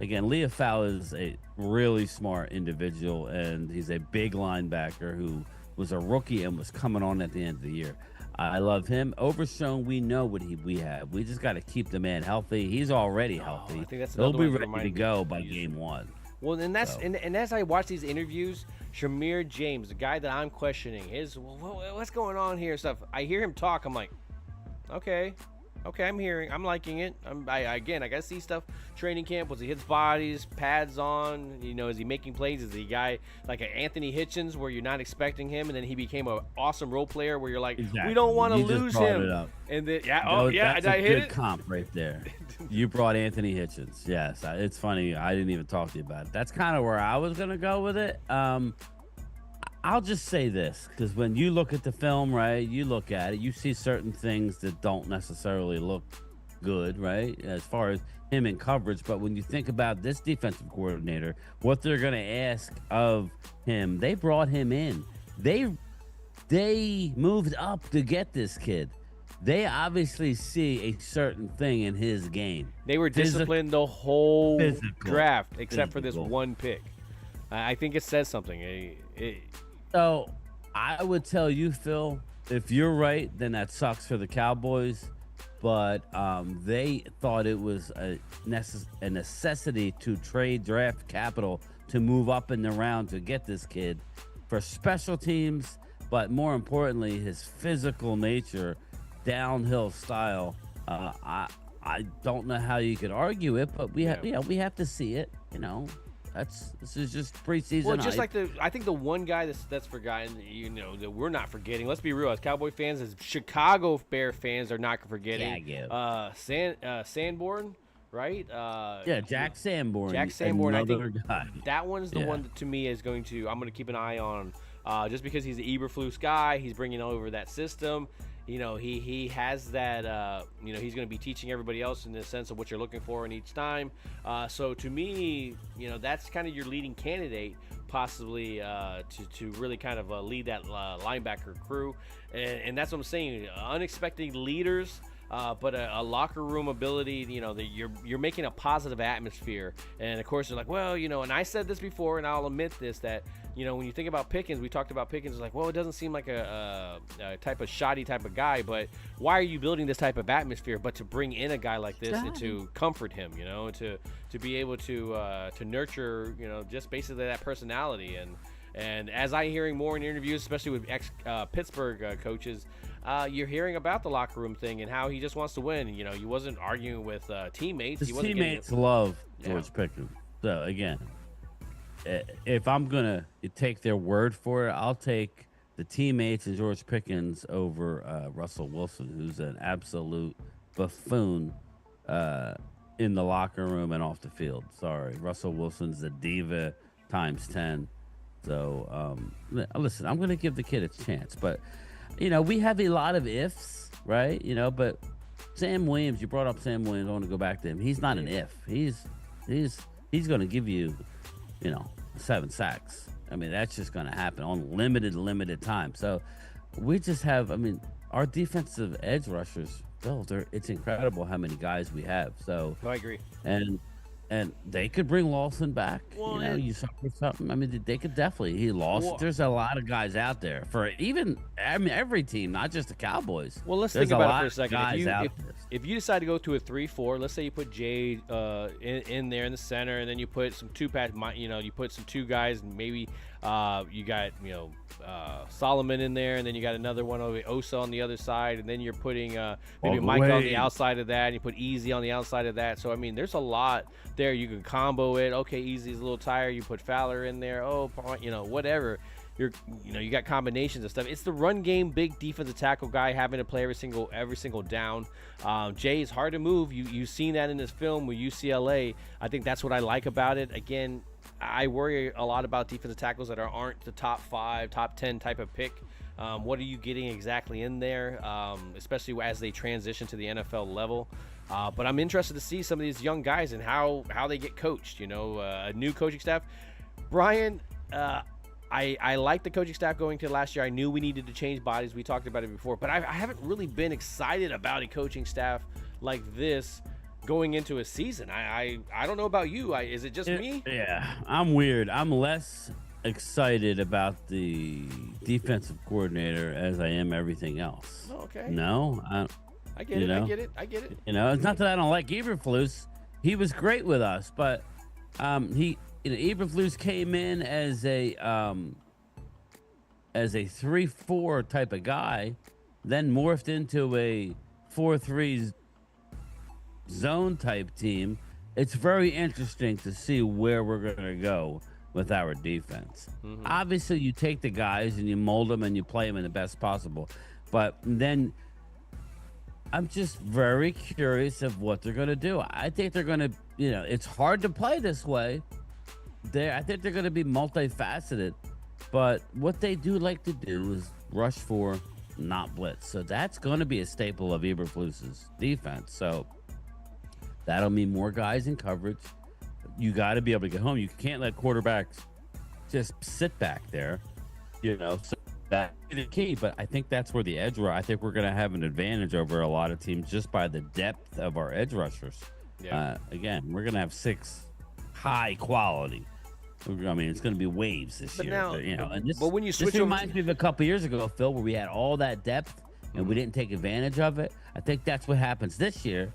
Again, Leah Fowl is a really smart individual, and he's a big linebacker who was a rookie and was coming on at the end of the year. I love him. Overshown, we know what we have. We just got to keep the man healthy. He's already healthy. I think that's He'll be ready to go by game one. Well, and and as I watch these interviews, Shamir James, the guy that I'm questioning, what's going on here stuff. I hear him talk. I'm like, okay, I'm liking it. I gotta see stuff. Training camp, was he hits bodies, pads on? Is he making plays? Is he a guy like an Anthony Hitchens where you're not expecting him, and then he became an awesome role player where you're like, we don't want to lose him. And then that's I a hit good it. Comp right there. You brought Anthony Hitchens. Yes, it's funny. I didn't even talk to you about it. That's kind of where I was gonna go with it. I'll just say this, because when you look at the film, right, you look at it, you see certain things that don't necessarily look good, right, as far as him in coverage. But when you think about this defensive coordinator, what they're going to ask of him, they brought him in. They moved up to get this kid. They obviously see a certain thing in his game. They were disciplined the whole draft, except for this one pick. I think it says something. So I would tell you, Phil, if you're right, then that sucks for the Cowboys. But they thought it was a necessity to trade draft capital to move up in the round to get this kid for special teams, but more importantly, his physical nature, downhill style. I don't know how you could argue it, but we have to see it. This is just preseason. Well, just like I think the one guy that's forgotten, that we're not forgetting. Let's be real, as Cowboy fans, as Chicago Bear fans are not forgetting. Sanborn, right? Jack Sanborn. Jack Sanborn. Another I think guy. that one's the one that to me is I'm going to keep an eye on, just because he's the Eberflus guy. He's bringing over that system. He has that, he's going to be teaching everybody else in the sense of what you're looking for in each time. So to me, that's kind of your leading candidate possibly to really kind of lead that linebacker crew. And that's what I'm saying. Unexpected leaders but a locker room ability, you're making a positive atmosphere. And of course, they're like, well, and I said this before, and I'll admit this, that when you think about Pickens, we talked about Pickens, it's like, well, it doesn't seem like a type of shoddy type of guy, but why are you building this type of atmosphere? But to bring in a guy like this and to comfort him, to be able to nurture, just basically that personality. And as I'm hearing more in interviews, especially with ex-Pittsburgh coaches, you're hearing about the locker room thing and how he just wants to win. He wasn't arguing with teammates. His teammates love George Pickens. So, again, if I'm going to take their word for it, I'll take the teammates and George Pickens over Russell Wilson, who's an absolute buffoon in the locker room and off the field. Sorry. Russell Wilson's a diva times 10. So, listen, I'm going to give the kid a chance. But, we have a lot of ifs, right? But Sam Williams, you brought up Sam Williams. I want to go back to him. He's not an if. He's going to give you, 7 sacks. I mean, that's just going to happen on limited time. So we just have, our defensive edge rushers, it's incredible how many guys we have. So I agree. And they could bring Lawson back. Well, you saw something. They could definitely. He lost. Well, there's a lot of guys out there for every team, not just the Cowboys. Well, let's think about it for a second. If you decide to go to a 3-4, let's say you put Jay in there in the center, and then you put some you put some 2 guys, and maybe you got Solomon in there, and then you got another one over Osa on the other side, and then you're putting maybe Mike on the outside of that, and you put Easy on the outside of that. So there's a lot there. You can combo it. Okay, Easy's a little tired. You put Fowler in there. Whatever. You got combinations of stuff. It's the run game, big defensive tackle guy having to play every single down. Jay is hard to move. You've seen that in this film with UCLA. I think that's what I like about it. Again, I worry a lot about defensive tackles that aren't the top 5, top 10 type of pick. What are you getting exactly in there, especially as they transition to the NFL level? But I'm interested to see some of these young guys and how they get coached. A new coaching staff. Bryan, I like the coaching staff going to last year. I knew we needed to change bodies. We talked about it before, but I haven't really been excited about a coaching staff like this going into a season. I don't know about you. Is it just me? Yeah, I'm weird. I'm less excited about the defensive coordinator as I am everything else. Oh, okay. No, I get it. I get it. It's not that I don't like Eberflus. He was great with us, but Eberflus came in as a 3-4 type of guy, then morphed into a 4-3 zone type team. It's very interesting to see where we're going to go with our defense. Mm-hmm. Obviously, you take the guys and you mold them and you play them in the best possible, but then I'm just very curious of what they're going to do. I think they're going to, it's hard to play this way. I think they're going to be multifaceted, but what they do like to do is rush for, not blitz. So that's going to be a staple of Eberflus's defense. So that'll mean more guys in coverage. You got to be able to get home. You can't let quarterbacks just sit back there, So that's the key. But I think that's where the edge rush. I think we're going to have an advantage over a lot of teams just by the depth of our edge rushers. Yeah. Again, we're going to have 6 high quality. It's going to be waves this year. Now, but when you switch, this reminds me of a couple years ago, Phil, where we had all that depth and we didn't take advantage of it. I think that's what happens this year.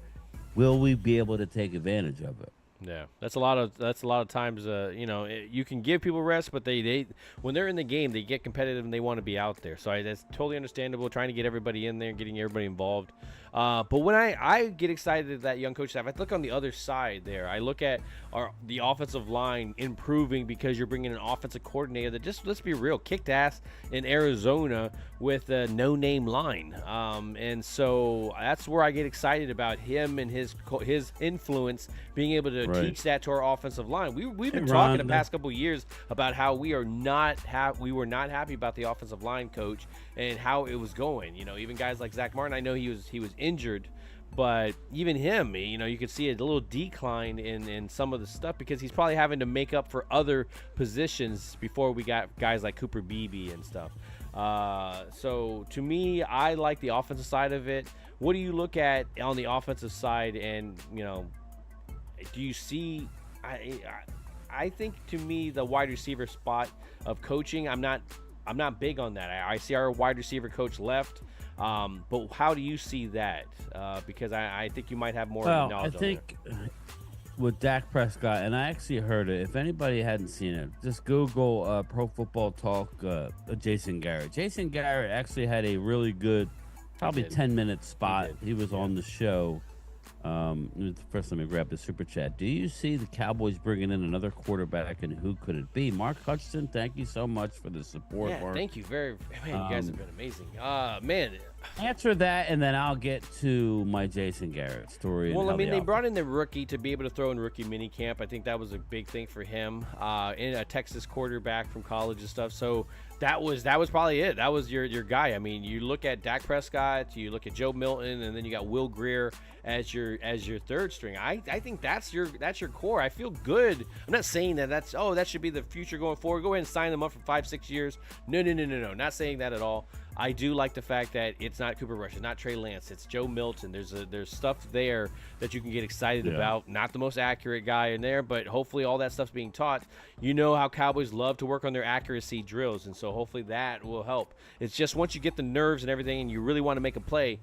Will we be able to take advantage of it? Yeah, that's a lot of times. You can give people rest, but they when they're in the game, they get competitive and they want to be out there. So that's totally understandable. Trying to get everybody in there, getting everybody involved. But when I get excited at that young coach staff, I look on the other side there. I look at the offensive line improving because you're bringing an offensive coordinator that just, let's be real, kicked ass in Arizona with a no-name line. And so that's where I get excited about him and his influence being able to teach that to our offensive line. We've been talking the past couple of years about how we were not happy about the offensive line coach and how it was going. Even guys like Zach Martin, I know he was injured, but even him, you could see a little decline in some of the stuff because he's probably having to make up for other positions before we got guys like Cooper Beebe and stuff. So to me, I like the offensive side of it. what do you look at on the offensive side? And do you see? I think to me the wide receiver spot of coaching, I'm not big on that. I see our wide receiver coach left, but how do you see that? Because I think you might have more knowledge. I think with Dak Prescott, and I actually heard it. If anybody hadn't seen it, just Google Pro Football Talk Jason Garrett. Jason Garrett actually had a really good, probably 10-minute spot. He was on the show. First, let me grab the super chat. Do you see the Cowboys bringing in another quarterback, and who could it be? Mark Hutchinson, thank you so much for the support. Yeah, Mark. Thank you man. You guys have been amazing. Man, answer that, and then I'll get to my Jason Garrett story. Well, I mean, they brought in the rookie to be able to throw in rookie minicamp. I think that was a big thing for him. In a Texas quarterback from college and stuff. So that was probably it. That was your guy. I mean, you look at Dak Prescott, you look at Joe Milton, and then you got Will Grier as your third string. I think that's your core. I feel good. I'm not saying that should be the future going forward. Go ahead and sign them up for 5-6 years. No. Not saying that at all. I do like the fact that it's not Cooper Rush, it's not Trey Lance, it's Joe Milton. There's stuff there that you can get excited about. Not the most accurate guy in there, but hopefully all that stuff's being taught. You know how Cowboys love to work on their accuracy drills, and so hopefully that will help. It's just once you get the nerves and everything and you really want to make a play,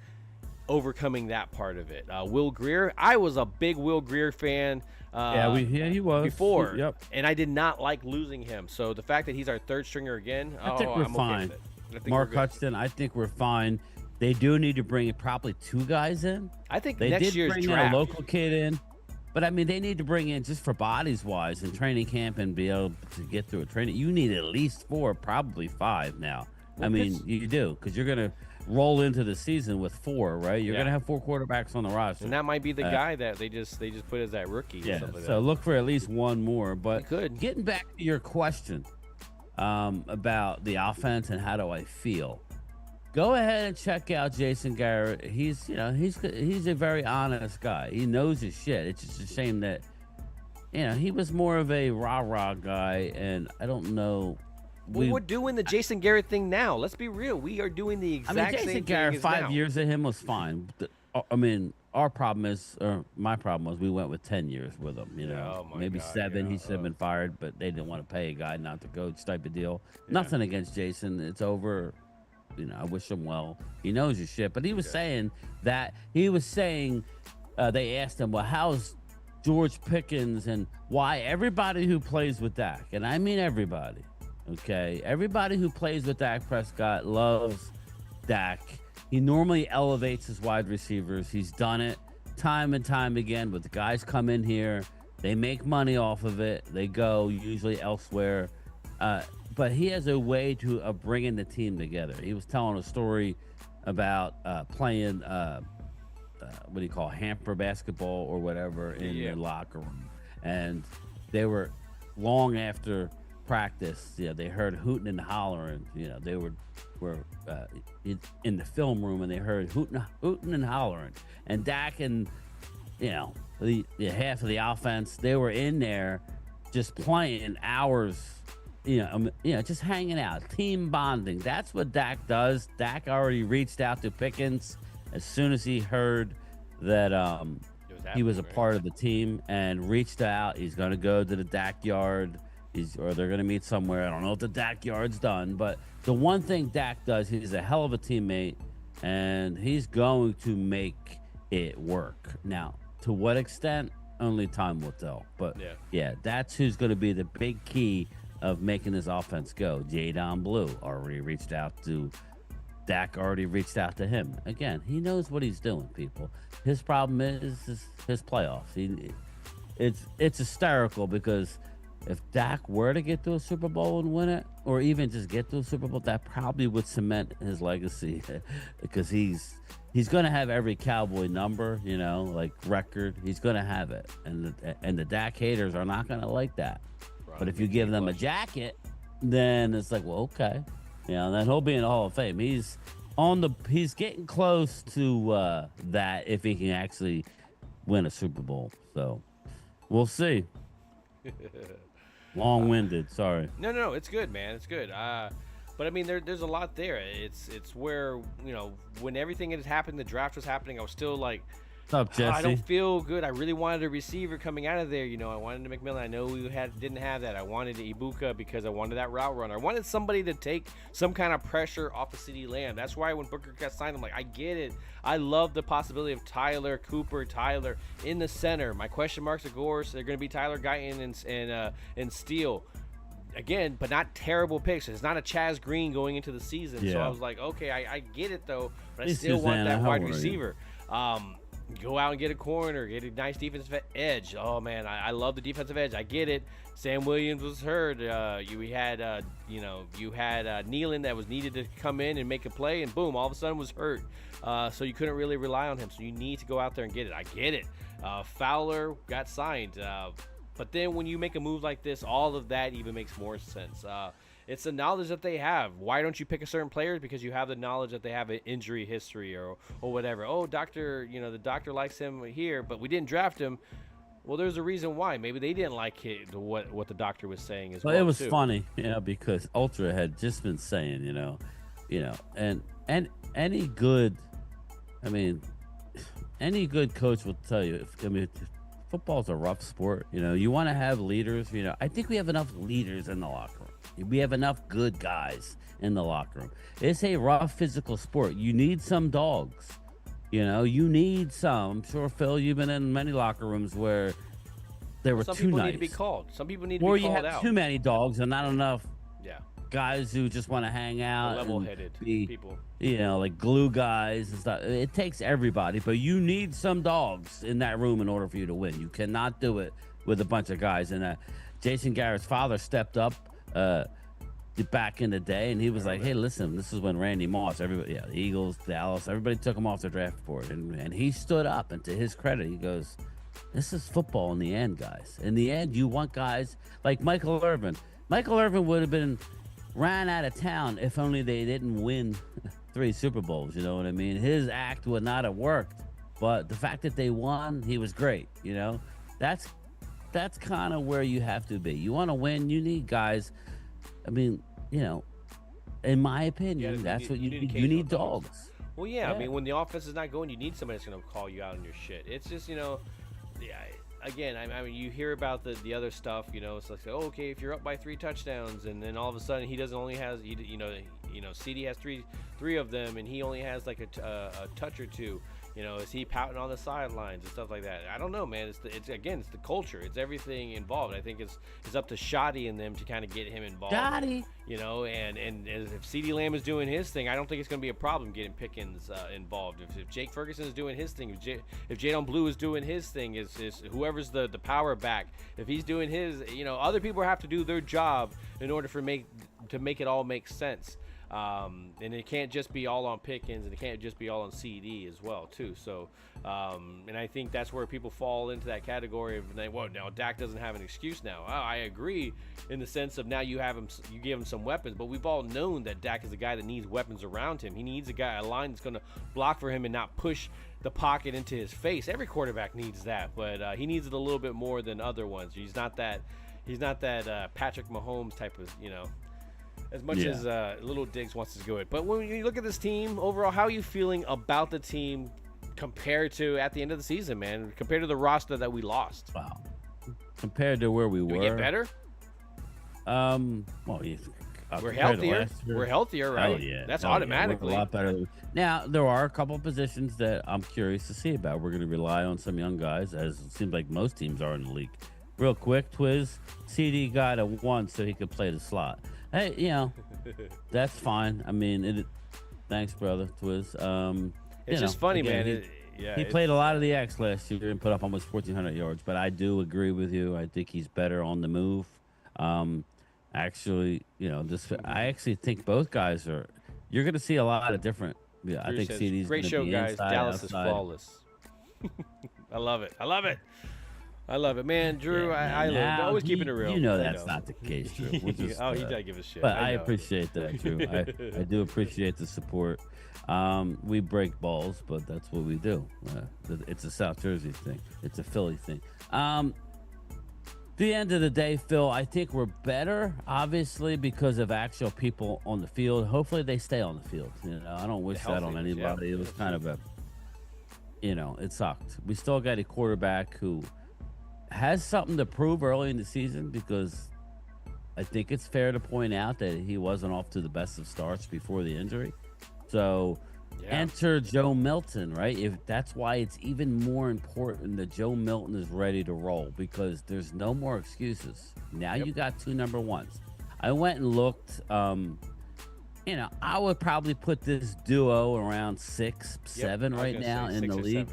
overcoming that part of it. Will Grier, I was a big Will Grier fan. He was before, yep. And I did not like losing him. So the fact that he's our third stringer again, I think we're fine. Okay with it. Mark Hutchinson, I think we're fine. They do need to bring probably 2 guys in. I think they next did year's bring draft. in a local kid in, but I mean they need to bring in just for bodies wise and training camp and be able to get through a training. You need at least 4, probably 5 now. Well, I mean you do because you're gonna roll into the season with 4, right? You're gonna have 4 quarterbacks on the roster, and that might be the guy that they just put as that rookie. Yeah. Or something like so that. Look for at least 1 more. But good. Getting back to your question about the offense and how do I feel. Go ahead and check out Jason Garrett. He's a very honest guy. He knows his shit. It's just a shame that he was more of a rah-rah guy, and I don't know. We're doing the Jason Garrett thing now. Let's be real. We are doing the exact Jason same Garrett, thing. 5 years of him was fine. I mean, our problem is, or my problem was, we went with 10 years with him. Maybe 7. He should have been fired, but they didn't want to pay a guy not to coach type of deal. Yeah. Nothing against Jason. It's over. I wish him well. He knows his shit. But he was saying that they asked him, well, how's George Pickens and why everybody who plays with Dak, and I mean everybody, okay? Everybody who plays with Dak Prescott loves Dak. He normally elevates his wide receivers. He's done it time and time again. But the guys come in here, they make money off of it. They go usually elsewhere. But he has a way to bringing the team together. He was telling a story about playing, what do you call, hamper basketball or whatever in the locker room. And they were, long after practice, they heard hooting and hollering. They were in the film room and they heard hooting and hollering. And Dak and, the half of the offense, they were in there just playing hours, just hanging out, team bonding. That's what Dak does. Dak already reached out to Pickens as soon as he heard that he was a part of the team and reached out. He's going to go to the Dak yard. Or they're going to meet somewhere. I don't know if the Dak yard's done, but the one thing Dak does, he's a hell of a teammate, and he's going to make it work. Now, to what extent, only time will tell. But yeah, that's who's going to be the big key of making this offense go. Jadon Blue already reached out to Dak, already reached out to him. Again, he knows what he's doing, people. His problem is his playoffs. It's hysterical because if Dak were to get to a Super Bowl and win it, or even just get to a Super Bowl, that probably would cement his legacy because he's going to have every Cowboy number, like record. He's going to have it. And the Dak haters are not going to like that. But if you give them a jacket, then it's like, well, okay. Then he'll be in the Hall of Fame. He's getting close to that if he can actually win a Super Bowl. So we'll see. Long-winded, sorry. No, it's good, man. It's good. But I mean, there's a lot there. It's where, you know, when everything had happened, the draft was happening, I was still like, What's up, Jesse? I don't feel good. I really wanted a receiver coming out of there. You know, I wanted a McMillan. I know we didn't have that. I wanted Ibuka because I wanted that route runner. I wanted somebody to take some kind of pressure off of CeeDee Lamb. That's why when Booker got signed, I'm like, I get it. I love the possibility of Tyler in the center. My question marks, of course, they're going to be Tyler Guyton and Steele. Again, but not terrible picks. It's not a Chaz Green going into the season. Yeah. So I was like, okay, I get it, though. But I still want that wide receiver. Go out and get a corner, get a nice defensive edge. Oh, man, I love the defensive edge. I get it. Sam Williams was hurt. You had Nealon that was needed to come in and make a play, and boom, all of a sudden was hurt. So you couldn't really rely on him. So you need to go out there and get it. I get it. Fowler got signed. But then when you make a move like this, all of that even makes more sense. It's the knowledge that they have. Why don't you pick a certain player? Because you have the knowledge that they have an injury history or whatever. Oh, the doctor likes him here, but we didn't draft him. Well, there's a reason why. Maybe they didn't like what the doctor was saying as well. It was too. funny, because Ultra had just been saying, and any good coach will tell you. Football's a rough sport. You want to have leaders. I think we have enough leaders in the locker room. We have enough good guys in the locker room. It's a rough physical sport. You need some dogs. You need some. I'm sure, Phil, you've been in many locker rooms where there were too nice. Some people need to be called. Some people need to be called out. Or you have too many dogs and not enough guys who just want to hang out. Level-headed people. Like glue guys and stuff. It takes everybody, but you need some dogs in that room in order for you to win. You cannot do it with a bunch of guys. And Jason Garrett's father stepped up back in the day, and he was like, hey, listen, this is when Randy Moss, everybody, the Eagles, Dallas, everybody took him off their draft board. And he stood up, and to his credit, he goes, this is football in the end, guys. In the end, you want guys like Michael Irvin. Michael Irvin would have been ran out of town if only they didn't win 3 Super Bowls. You know what I mean? His act would not have worked, but the fact that they won, he was great. That's kind of where you have to be. You want to win, you need guys. In my opinion, you need dogs. Well, yeah. I mean, when the offense is not going, you need somebody that's going to call you out on your shit. It's just, again, I mean, you hear about the other stuff, it's like, oh, okay, if you're up by 3 touchdowns, and then all of a sudden he only has, CD has three of them, and he only has like a touch or two. Is he pouting on the sidelines and stuff like that? I don't know, man. It's the culture. It's everything involved. I think it's up to Shoddy and them to kind of get him involved. Shoddy. And if CeeDee Lamb is doing his thing, I don't think it's going to be a problem getting Pickens involved. If Jake Ferguson is doing his thing, if Jadon Blue is doing his thing, is whoever's the power back, if he's doing his, other people have to do their job in order to make it all make sense. And it can't just be all on Pickens, and it can't just be all on CD as well, too. So, and I think that's where people fall into that category of, well, now Dak doesn't have an excuse now. I agree in the sense of now you give him some weapons, but we've all known that Dak is a guy that needs weapons around him. He needs a line that's going to block for him and not push the pocket into his face. Every quarterback needs that, but he needs it a little bit more than other ones. He's not that Patrick Mahomes type of, as much as Little Diggs wants to do it. But when you look at this team overall, how are you feeling about the team compared to at the end of the season, man? Compared to the roster that we lost? Wow. Compared to where we were. We get better? We're healthier. We're healthier, right? Oh, yeah. That's automatically. We're a lot better. Now, there are a couple of positions that I'm curious to see about. We're going to rely on some young guys, as it seems like most teams are in the league. Real quick, Twiz, CD got a 1 so he could play the slot. Hey, that's fine. I mean, thanks, brother, Twiz. It's just funny, again, man. He played a lot of the X last year and put up almost 1,400 yards, but I do agree with you. I think he's better on the move. Actually, I actually think both guys are. You're going to see a lot of different. Yeah, I think CD's great show, guys. Inside, Dallas outside. is flawless. I love it, man. Drew, I always keeping it real. That's not the case, Drew. He does give a shit. But I appreciate that, Drew. I do appreciate the support. We break balls, but that's what we do. It's a South Jersey thing. It's a Philly thing. the end of the day, Phil, I think we're better, obviously, because of actual people on the field. Hopefully they stay on the field. I don't wish that on anybody. It was kind of it sucked. We still got a quarterback who has something to prove early in the season, because I think it's fair to point out that he wasn't off to the best of starts before the injury. So enter Joe Milton, right? That's why it's even more important that Joe Milton is ready to roll, because there's no more excuses. Now you got 2 number ones. I went and looked. I would probably put this duo around 6, 7 right now in the league.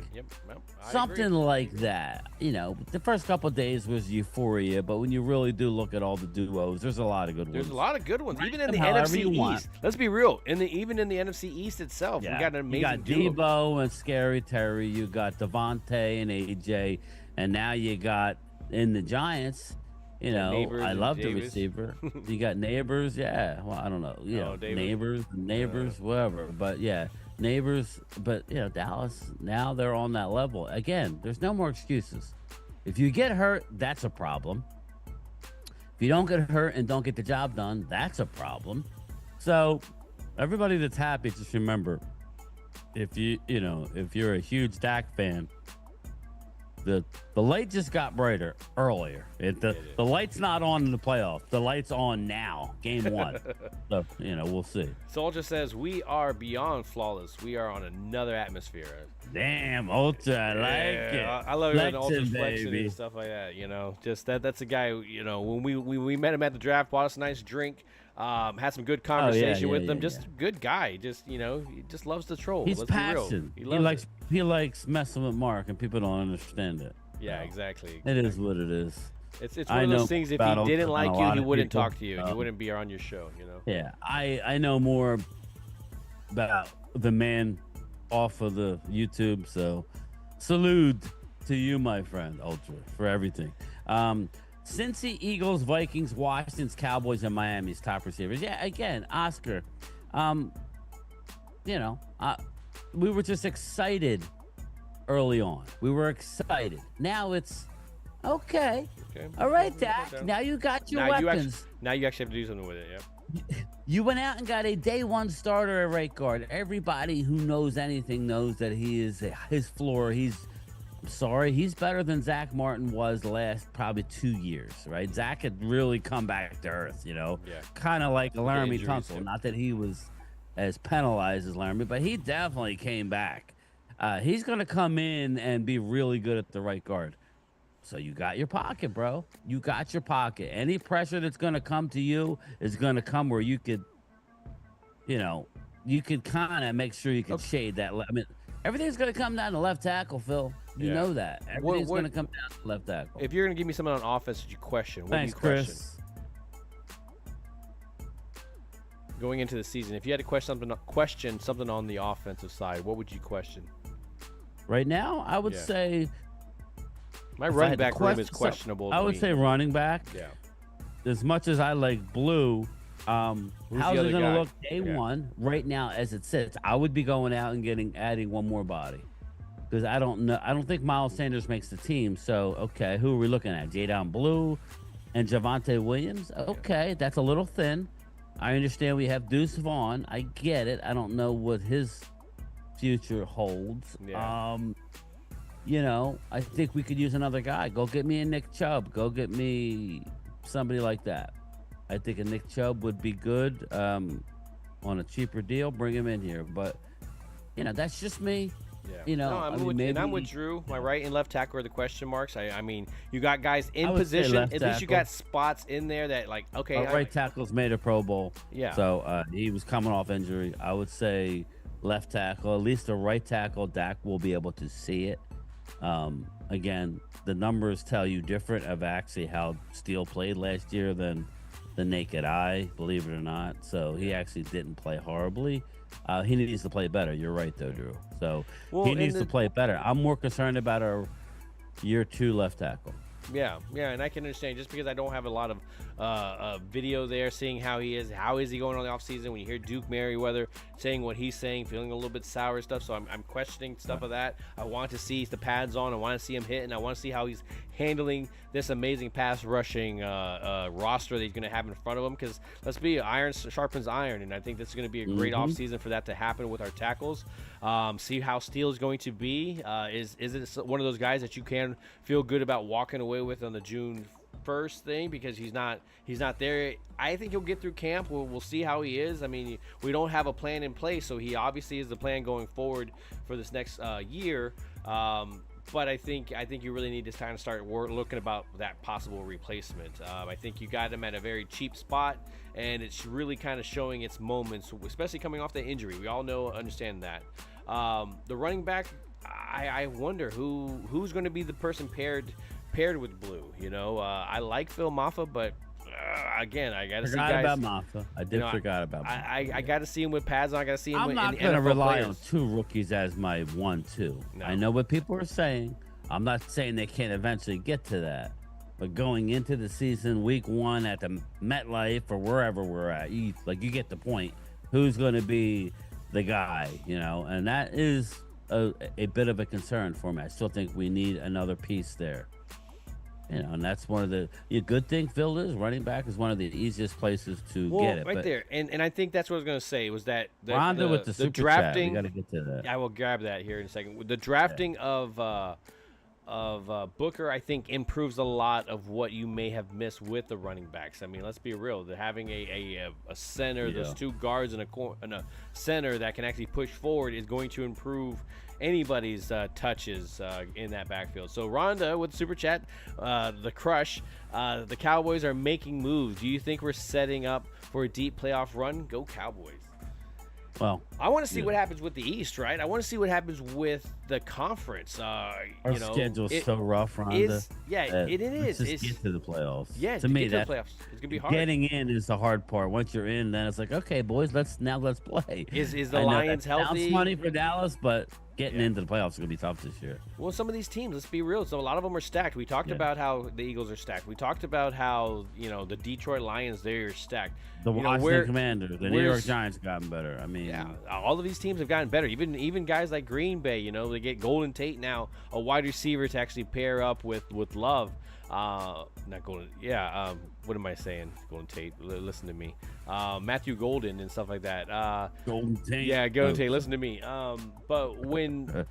Something like that. The first couple of days was euphoria, but when you really do look at all the duos, there's a lot of good ones. There's a lot of good ones, even in the NFC East. Let's be real. Even in the NFC East itself, we got an amazing duo. You got Debo and Scary Terry. You got Devontae and AJ, and now you got in the Giants. I love the receiver. You got Neighbors, Well, I don't know. Neighbors, whatever. But Neighbors. But Dallas. Now they're on that level again. There's no more excuses. If you get hurt, that's a problem. If you don't get hurt and don't get the job done, that's a problem. So everybody that's happy, just remember, if you're a huge Dak fan, the light just got brighter earlier. The light's not on in the playoffs. The light's on now, game 1. So, we'll see. Soldier says, we are beyond flawless. We are on another atmosphere. Damn, Ultra, I like it. I love it when Ultra's flexing and stuff like that, Just that's a guy, when we met him at the draft, bought us a nice drink, had some good conversation with him. Just good guy. Just, he just loves to troll. He's Let's passionate. Be real. He likes messing with Mark, and people don't understand it. Yeah, exactly. It is what it is. It's one of those things. If he didn't like you, he wouldn't talk to you. He wouldn't be on your show. Yeah, I know more about the man off of the YouTube. So, salute to you, my friend Ultra, for everything. Cincy, Eagles, Vikings, Washington's, Cowboys, and Miami's top receivers. Yeah, again, Oscar. We were just excited early on. We were excited. Now it's okay. All right, Dak. Now you got your weapons. Now you actually have to do something with it. Yeah. You went out and got a day 1 starter at right guard. Everybody who knows anything knows that he is his floor. He's better than Zach Martin was the last probably 2 years, right? Zach had really come back to earth, kind of like Laramie Tunsil. Not that he was as penalized as Laramie, but he definitely came back. He's going to come in and be really good at the right guard. So you got your pocket, bro. You got your pocket. Any pressure that's going to come to you is going to come where you could, you could kind of make sure you can shade that. Everything's going to come down to left tackle, Phil. You know that. Everything's going to come down to left tackle. If you're going to give me something on offense that you question, what do you question? Chris. Going into the season, if you had to question something on the offensive side, what would you question? Right now, I would say my running back room is questionable. I would say running back. Yeah. As much as I like Blue, how's it going to look day 1 right now as it sits? I would be going out and adding one more body, because I don't know. I don't think Miles Sanders makes the team. So who are we looking at? Jadon Blue and Javonte Williams. Okay, that's a little thin. I understand we have Deuce Vaughn. I get it. I don't know what his future holds. Yeah. I think we could use another guy. Go get me a Nick Chubb. Go get me somebody like that. I think a Nick Chubb would be good on a cheaper deal. Bring him in here. But, that's just me. Yeah. I'm with Drew. My right and left tackle are the question marks. I mean, you got guys in position. At least you got spots in there that, right tackle's made a Pro Bowl. Yeah. So he was coming off injury. I would say left tackle, at least the right tackle, Dak will be able to see it. Again, the numbers tell you different of actually how Steele played last year than the naked eye, believe it or not. So he actually didn't play horribly. He needs to play better. You're right, though, Drew. So he needs to play better. I'm more concerned about our year 2 left tackle. Yeah, and I can understand just because I don't have a lot of video there, seeing how he is. How is he going on the offseason? When you hear Duke Merriweather saying what he's saying, feeling a little bit sour stuff, so I'm questioning stuff of that. I want to see the pads on. I want to see him hit, and I want to see how he's handling this amazing pass rushing roster that he's going to have in front of him. Because let's be iron sharpens iron, and I think this is going to be a great offseason for that to happen with our tackles. See how Steele is going to be. Is it one of those guys that you can feel good about walking away with on the June 1st thing because he's not there? I think he'll get through camp. We'll see how he is. I mean, we don't have a plan in place, so he obviously is the plan going forward for this next year. But I think you really need to kind of start looking about that possible replacement. I think you got him at a very cheap spot, and it's really kind of showing its moments, especially coming off the injury. We all understand that. The running back, I wonder who's going to be the person paired with Blue. I like Phil Maffa, but again, I got to see guys. About Maffa. I did forgot about Maffa. I got to see him with pads on. I got to see him. I'm not going to rely on two rookies as my 1-2. No. I know what people are saying. I'm not saying they can't eventually get to that. But going into the season, week 1 at the MetLife or wherever we're at, you get the point. Who's going to be the guy, and that is a bit of a concern for me. I still think we need another piece there. And that's one of the good thing. Phil is running back is one of the easiest places to get it. Right there, and I think that's what I was going to say was that Rhonda with the super drafting. Chat. We got to get to that. I will grab that here in a second. The drafting of Booker, I think, improves a lot of what you may have missed with the running backs. I mean, let's be real. Having a center, those two guards and a center that can actually push forward is going to improve anybody's touches in that backfield. So Rhonda with Super Chat, the crush, the Cowboys are making moves. Do you think we're setting up for a deep playoff run? Go Cowboys. Well, I want to see what happens with the East, right? I want to see what happens with the conference. Our schedule's so rough, Rhonda. It is. Let's just get to the playoffs. Yeah, to me, the playoffs. It's gonna be hard. Getting in is the hard part. Once you're in, then it's like, okay, boys, let's play. Is the Lions healthy? Sounds funny for Dallas, but getting into the playoffs is gonna be tough this year. Well, some of these teams, let's be real. So a lot of them are stacked. We talked about how the Eagles are stacked. We talked about how the Detroit Lions, they're stacked. The Washington Commanders, the New York Giants gotten better. I mean, all of these teams have gotten better. Even guys like Green Bay, they get Golden Tate now, a wide receiver to actually pair up with Love. Not Golden. Yeah. What am I saying? Golden Tate. Listen to me. Matthew Golden and stuff like that. Golden Tate. Yeah, Golden Tate. Listen to me. But when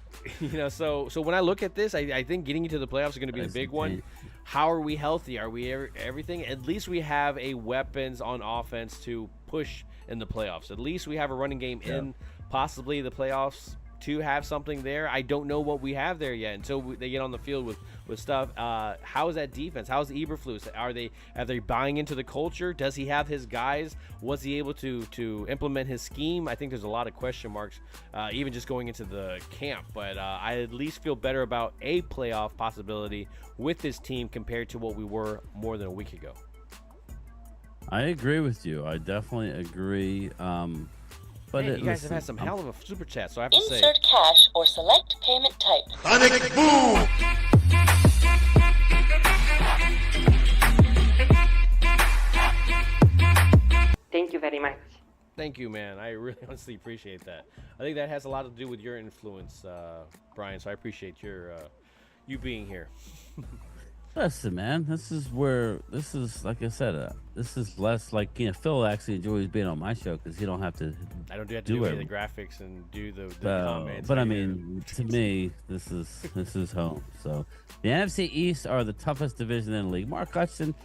so when I look at this, I think getting into the playoffs is going to be the big one. How are we healthy? Are we everything? At least we have a weapons on offense to push in the playoffs. At least we have a running game in possibly the playoffs to have something there. I don't know what we have there yet until they get on the field with stuff. How is that defense? How's Eberflus? Are they buying into the culture? Does he have his guys? Was he able to implement his scheme? I think there's a lot of question marks, even just going into the camp. But I at least feel better about a playoff possibility with this team compared to what we were more than a week ago. I agree with you. I definitely agree. But you guys have had some hell of a super chat, so I have to say. Insert cash or select payment type. Sonic Boom! Thank you very much. Thank you, man. I really honestly appreciate that. I think that has a lot to do with your influence, Brian, so I appreciate you being here. Listen, man, this is like I said, this is less like Phil actually enjoys being on my show because he don't have to. I don't have to do any of the graphics and do the comments. But I mean, to me, this is home. So the NFC East are the toughest division in the league. Mark Hudson,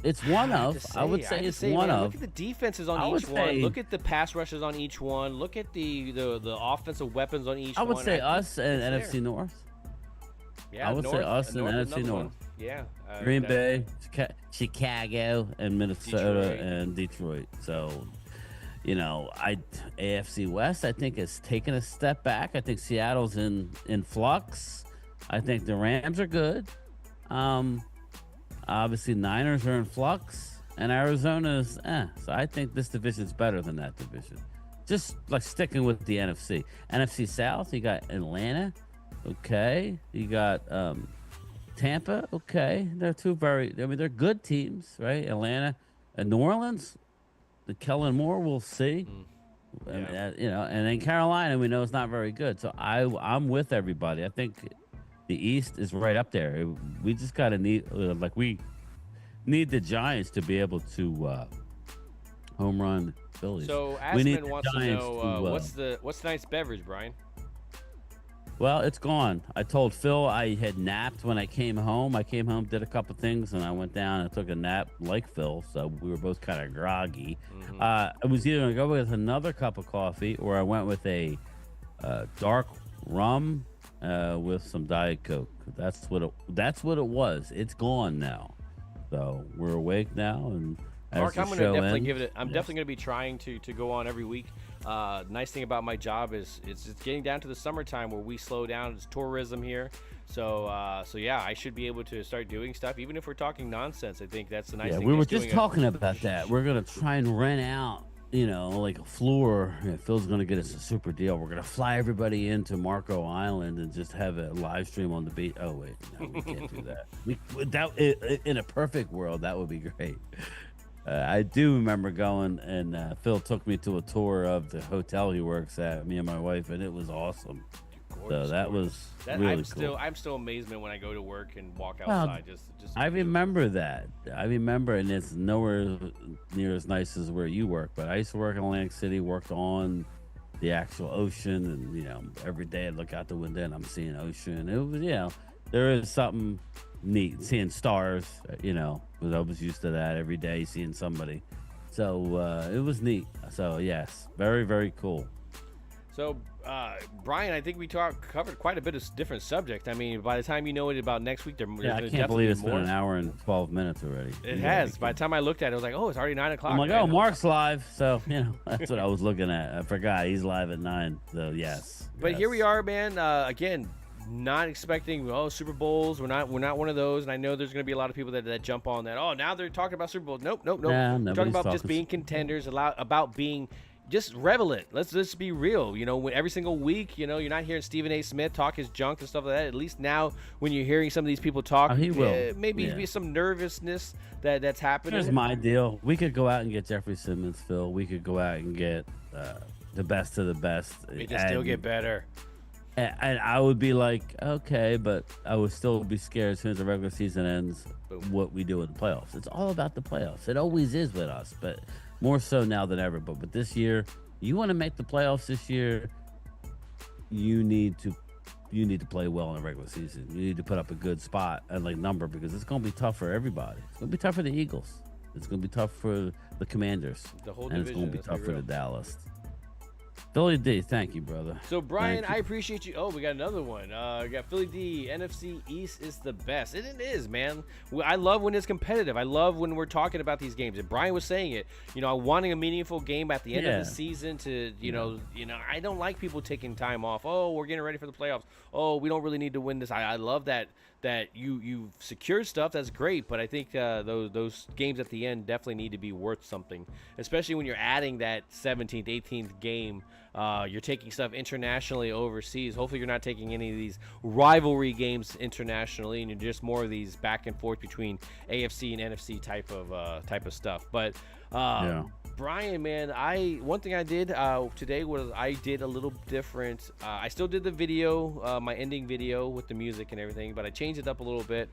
it's one of. I would say it's one of. Look at the defenses on each one. Look at the pass rushes on each one. Look at the offensive weapons on each one. I would say us and NFC North. Yeah, I would say us and NFC North. Yeah. Green Bay, Chicago, and Minnesota and Detroit. So, AFC West, I think, has taken a step back. I think Seattle's in flux. I think the Rams are good. Obviously, Niners are in flux. And Arizona's, So I think this division's better than that division. Just like sticking with the NFC. NFC South, you got Atlanta. Okay, you got Tampa, okay. They're they're good teams, right? Atlanta and New Orleans, the Kellen Moore, we'll see. I mean, and then Carolina, we know it's not very good. So I'm with everybody. I think the East is right up there. We just got to we need the Giants to be able to home run Phillies. So Asman wants to know what's tonight's beverage, Brian? Well, it's gone. I told Phil I had napped when I came home. I came home, did a couple things, and I went down and took a nap like Phil. So we were both kind of groggy. I was either going to go with another cup of coffee or I went with a dark rum with some Diet Coke. That's what it was. It's gone now. So we're awake now. And Mark, I'm going to definitely give it. I'm definitely going to be trying to go on every week. Nice thing about my job is it's getting down to the summertime where we slow down. It's tourism here, so yeah, I should be able to start doing stuff, even if we're talking nonsense. I think that's the nice thing. We were just talking about that. We're gonna try and rent out, like a floor. Phil's gonna get us a super deal. We're gonna fly everybody into Marco Island and just have a live stream on the beach. Oh wait, no, we can't do that. In a perfect world, that would be great. I do remember going, and Phil took me to a tour of the hotel he works at, me and my wife, and it was awesome. Gorgeous, so that was really cool. I'm still amazed when I go to work and walk outside. I remember that. And it's nowhere near as nice as where you work. But I used to work in Atlantic City, worked on the actual ocean, and every day I look out the window and I'm seeing ocean. It was, there is something neat seeing stars, because I was used to that every day, seeing somebody. So it was neat. So yes, very, very cool. So Brian, I think we covered quite a bit of different subjects. I mean, by the time you know it about next week, I can't believe it's been an hour and 12 minutes already. It has. By the time I looked at it, I was like, oh, it's already 9 o'clock. I'm like, oh, Mark's live. So, that's what I was looking at. I forgot he's live at 9. So yes. But here we are, man. Again, not expecting Super Bowls. We're not one of those. And I know there's going to be a lot of people that jump on that. Oh, now they're talking about Super Bowls. Nope. Nah, we're talking about just being contenders, about being just relevant. Let's just be real. Every single week, you're not hearing Stephen A. Smith talk his junk and stuff like that. At least now, when you're hearing some of these people talk, maybe some nervousness that's happening. Here's my deal. We could go out and get Jeffrey Simmons, Phil. We could go out and get the best of the best. We can still get better. And I would be like, okay, but I would still be scared as soon as the regular season ends what we do in the playoffs. It's all about the playoffs. It always is with us, but more so now than ever. But this year, you want to make the playoffs this year, you need to play well in the regular season. You need to put up a good spot and number, because it's going to be tough for everybody. It's going to be tough for the Eagles. It's going to be tough for the Commanders. The whole division. And it's going to be tough for the Dallas. Philly D, thank you, brother. So, Brian, I appreciate you. Oh, we got another one. We got Philly D. NFC East is the best. And it is, man. I love when it's competitive. I love when we're talking about these games. And Brian was saying it. Wanting a meaningful game at the end of the season to, I don't like people taking time off. Oh, we're getting ready for the playoffs. Oh, we don't really need to win this. I love that you've secured stuff. That's great. But I think those games at the end definitely need to be worth something, especially when you're adding that 17th, 18th game. You're taking stuff internationally overseas. Hopefully you're not taking any of these rivalry games internationally, and you're just more of these back and forth between AFC and NFC type of stuff. But Brian, man, one thing I did today was I did a little different. I still did the video, my ending video with the music and everything, but I changed it up a little bit,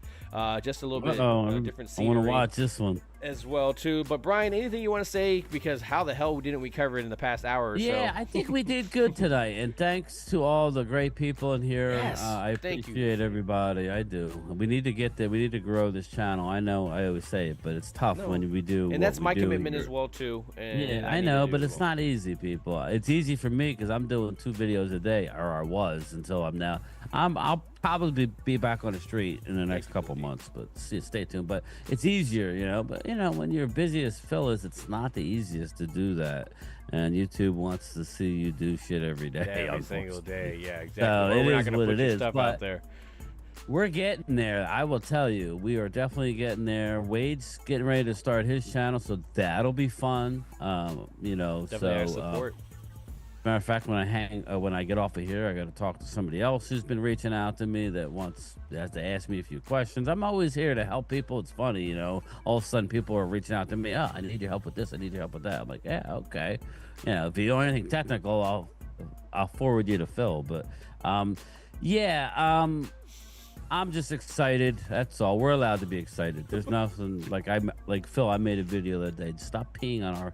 just a little bit different scenery. I want to watch this one as well too. But Brian, anything you want to say? Because how the hell didn't we cover it in the past hour or so? Yeah, I think we did good tonight, and thanks to all the great people in here. Yes, I appreciate everybody. I do. We need to get there. We need to grow this channel. I know I always say it, but it's tough when we do. And that's my commitment as well too. And I know, but it's not easy, people. It's easy for me because I'm doing 2 videos a day, or I was until I'm now. I'll probably be back on the street in the next couple months, but stay tuned. But it's easier, But when you're busy as Phil is, it's not the easiest to do that. And YouTube wants to see you do shit every day. Every single day, yeah, exactly. So we're it not is gonna what put it your is. stuff But out there. we're getting there. I will tell you, we are definitely getting there. Wade's getting ready to start his channel, so that'll be fun. Definitely our support. Matter of fact, when I get off of here, I got to talk to somebody else who's been reaching out to me that has to ask me a few questions. I'm always here to help people. It's funny, you know. All of a sudden, people are reaching out to me. Oh, I need your help with this. I need your help with that. I'm like, yeah, okay. You know, if you know anything technical, I'll forward you to Phil. But I'm just excited. That's all. We're allowed to be excited. There's nothing like Phil. I made a video that they'd stop peeing in our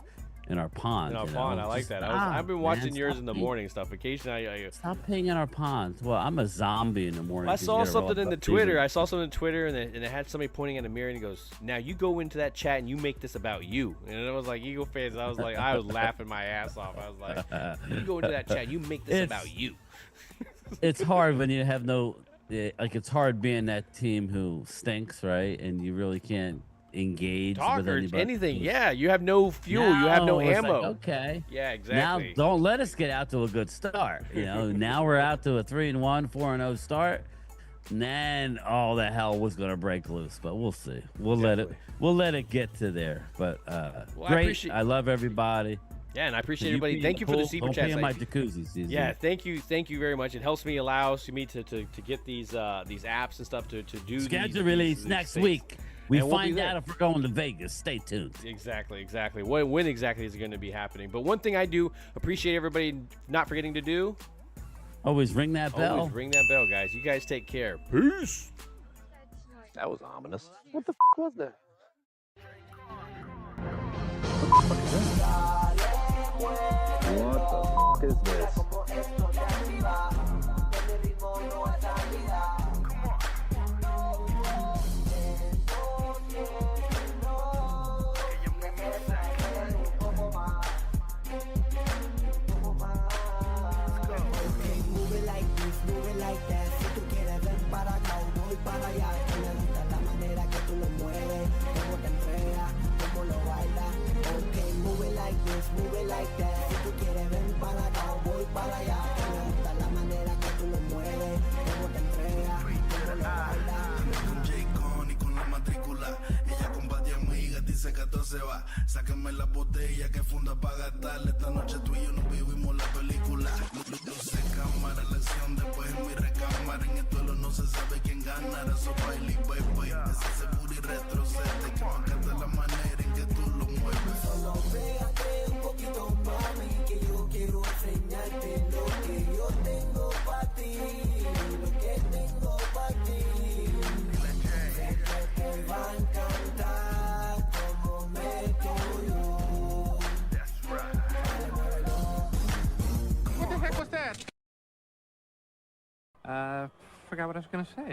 pond. In our pond, I like that. I've been watching yours in the morning stuff. Occasionally, I stop peeing in our ponds. Well, I'm a zombie in the morning. I saw something in the Twitter. I saw something in Twitter, and it had somebody pointing in the mirror, and he goes, "Now you go into that chat and you make this about you." And it was like Eagle fans. I was laughing my ass off. I was like, "You go into that chat, and you make this about you." It's hard when you have no. Like, it's hard being that team who stinks, right? And you really can't engage with anybody. Anything. Yeah, you have no fuel. You have no ammo. Like, okay. Yeah, exactly. Now, don't let us get out to a good start. You know, now we're out to a 3-1, 4-0 start. And then all the hell was going to break loose. But we'll see. We'll let it get to there. But great. I love everybody. Yeah, and I appreciate everybody. Thank you for the super chat. My jacuzzi season. Yeah, thank you very much. It allows me to get these apps and stuff to do. Schedule release next week. We find out if we're going to Vegas. Stay tuned. Exactly. When exactly is it going to be happening? But one thing I do appreciate everybody not forgetting to do. Always ring that bell. Always ring that bell, guys. You guys take care. Peace. That was ominous. What the was that? What the is this? Move it like that. Si tú quieres ven para acá, voy para allá. Me gusta la manera que tú lo mueves, cómo te entregas, cómo lo bailas. Con J-Con y con la matrícula. Ella comparte amigas, dice que todo se va. Sáquenme la botella que funda para gastarle. Esta noche tú y yo nos vivimos la película. Luce cámara, la acción después en mi recámara. En el duelo no se sabe quién ganará. So baile, baby, ese seguro y retrocede. Que me encanta la manera en que tú lo mueves. Solo pégate un poquito, mami, que yo quiero enseñarte lo que yo tengo para ti, lo que tengo para ti. Sé que te va a encantar como meto yo. What the heck was that? Forgot what I was gonna say.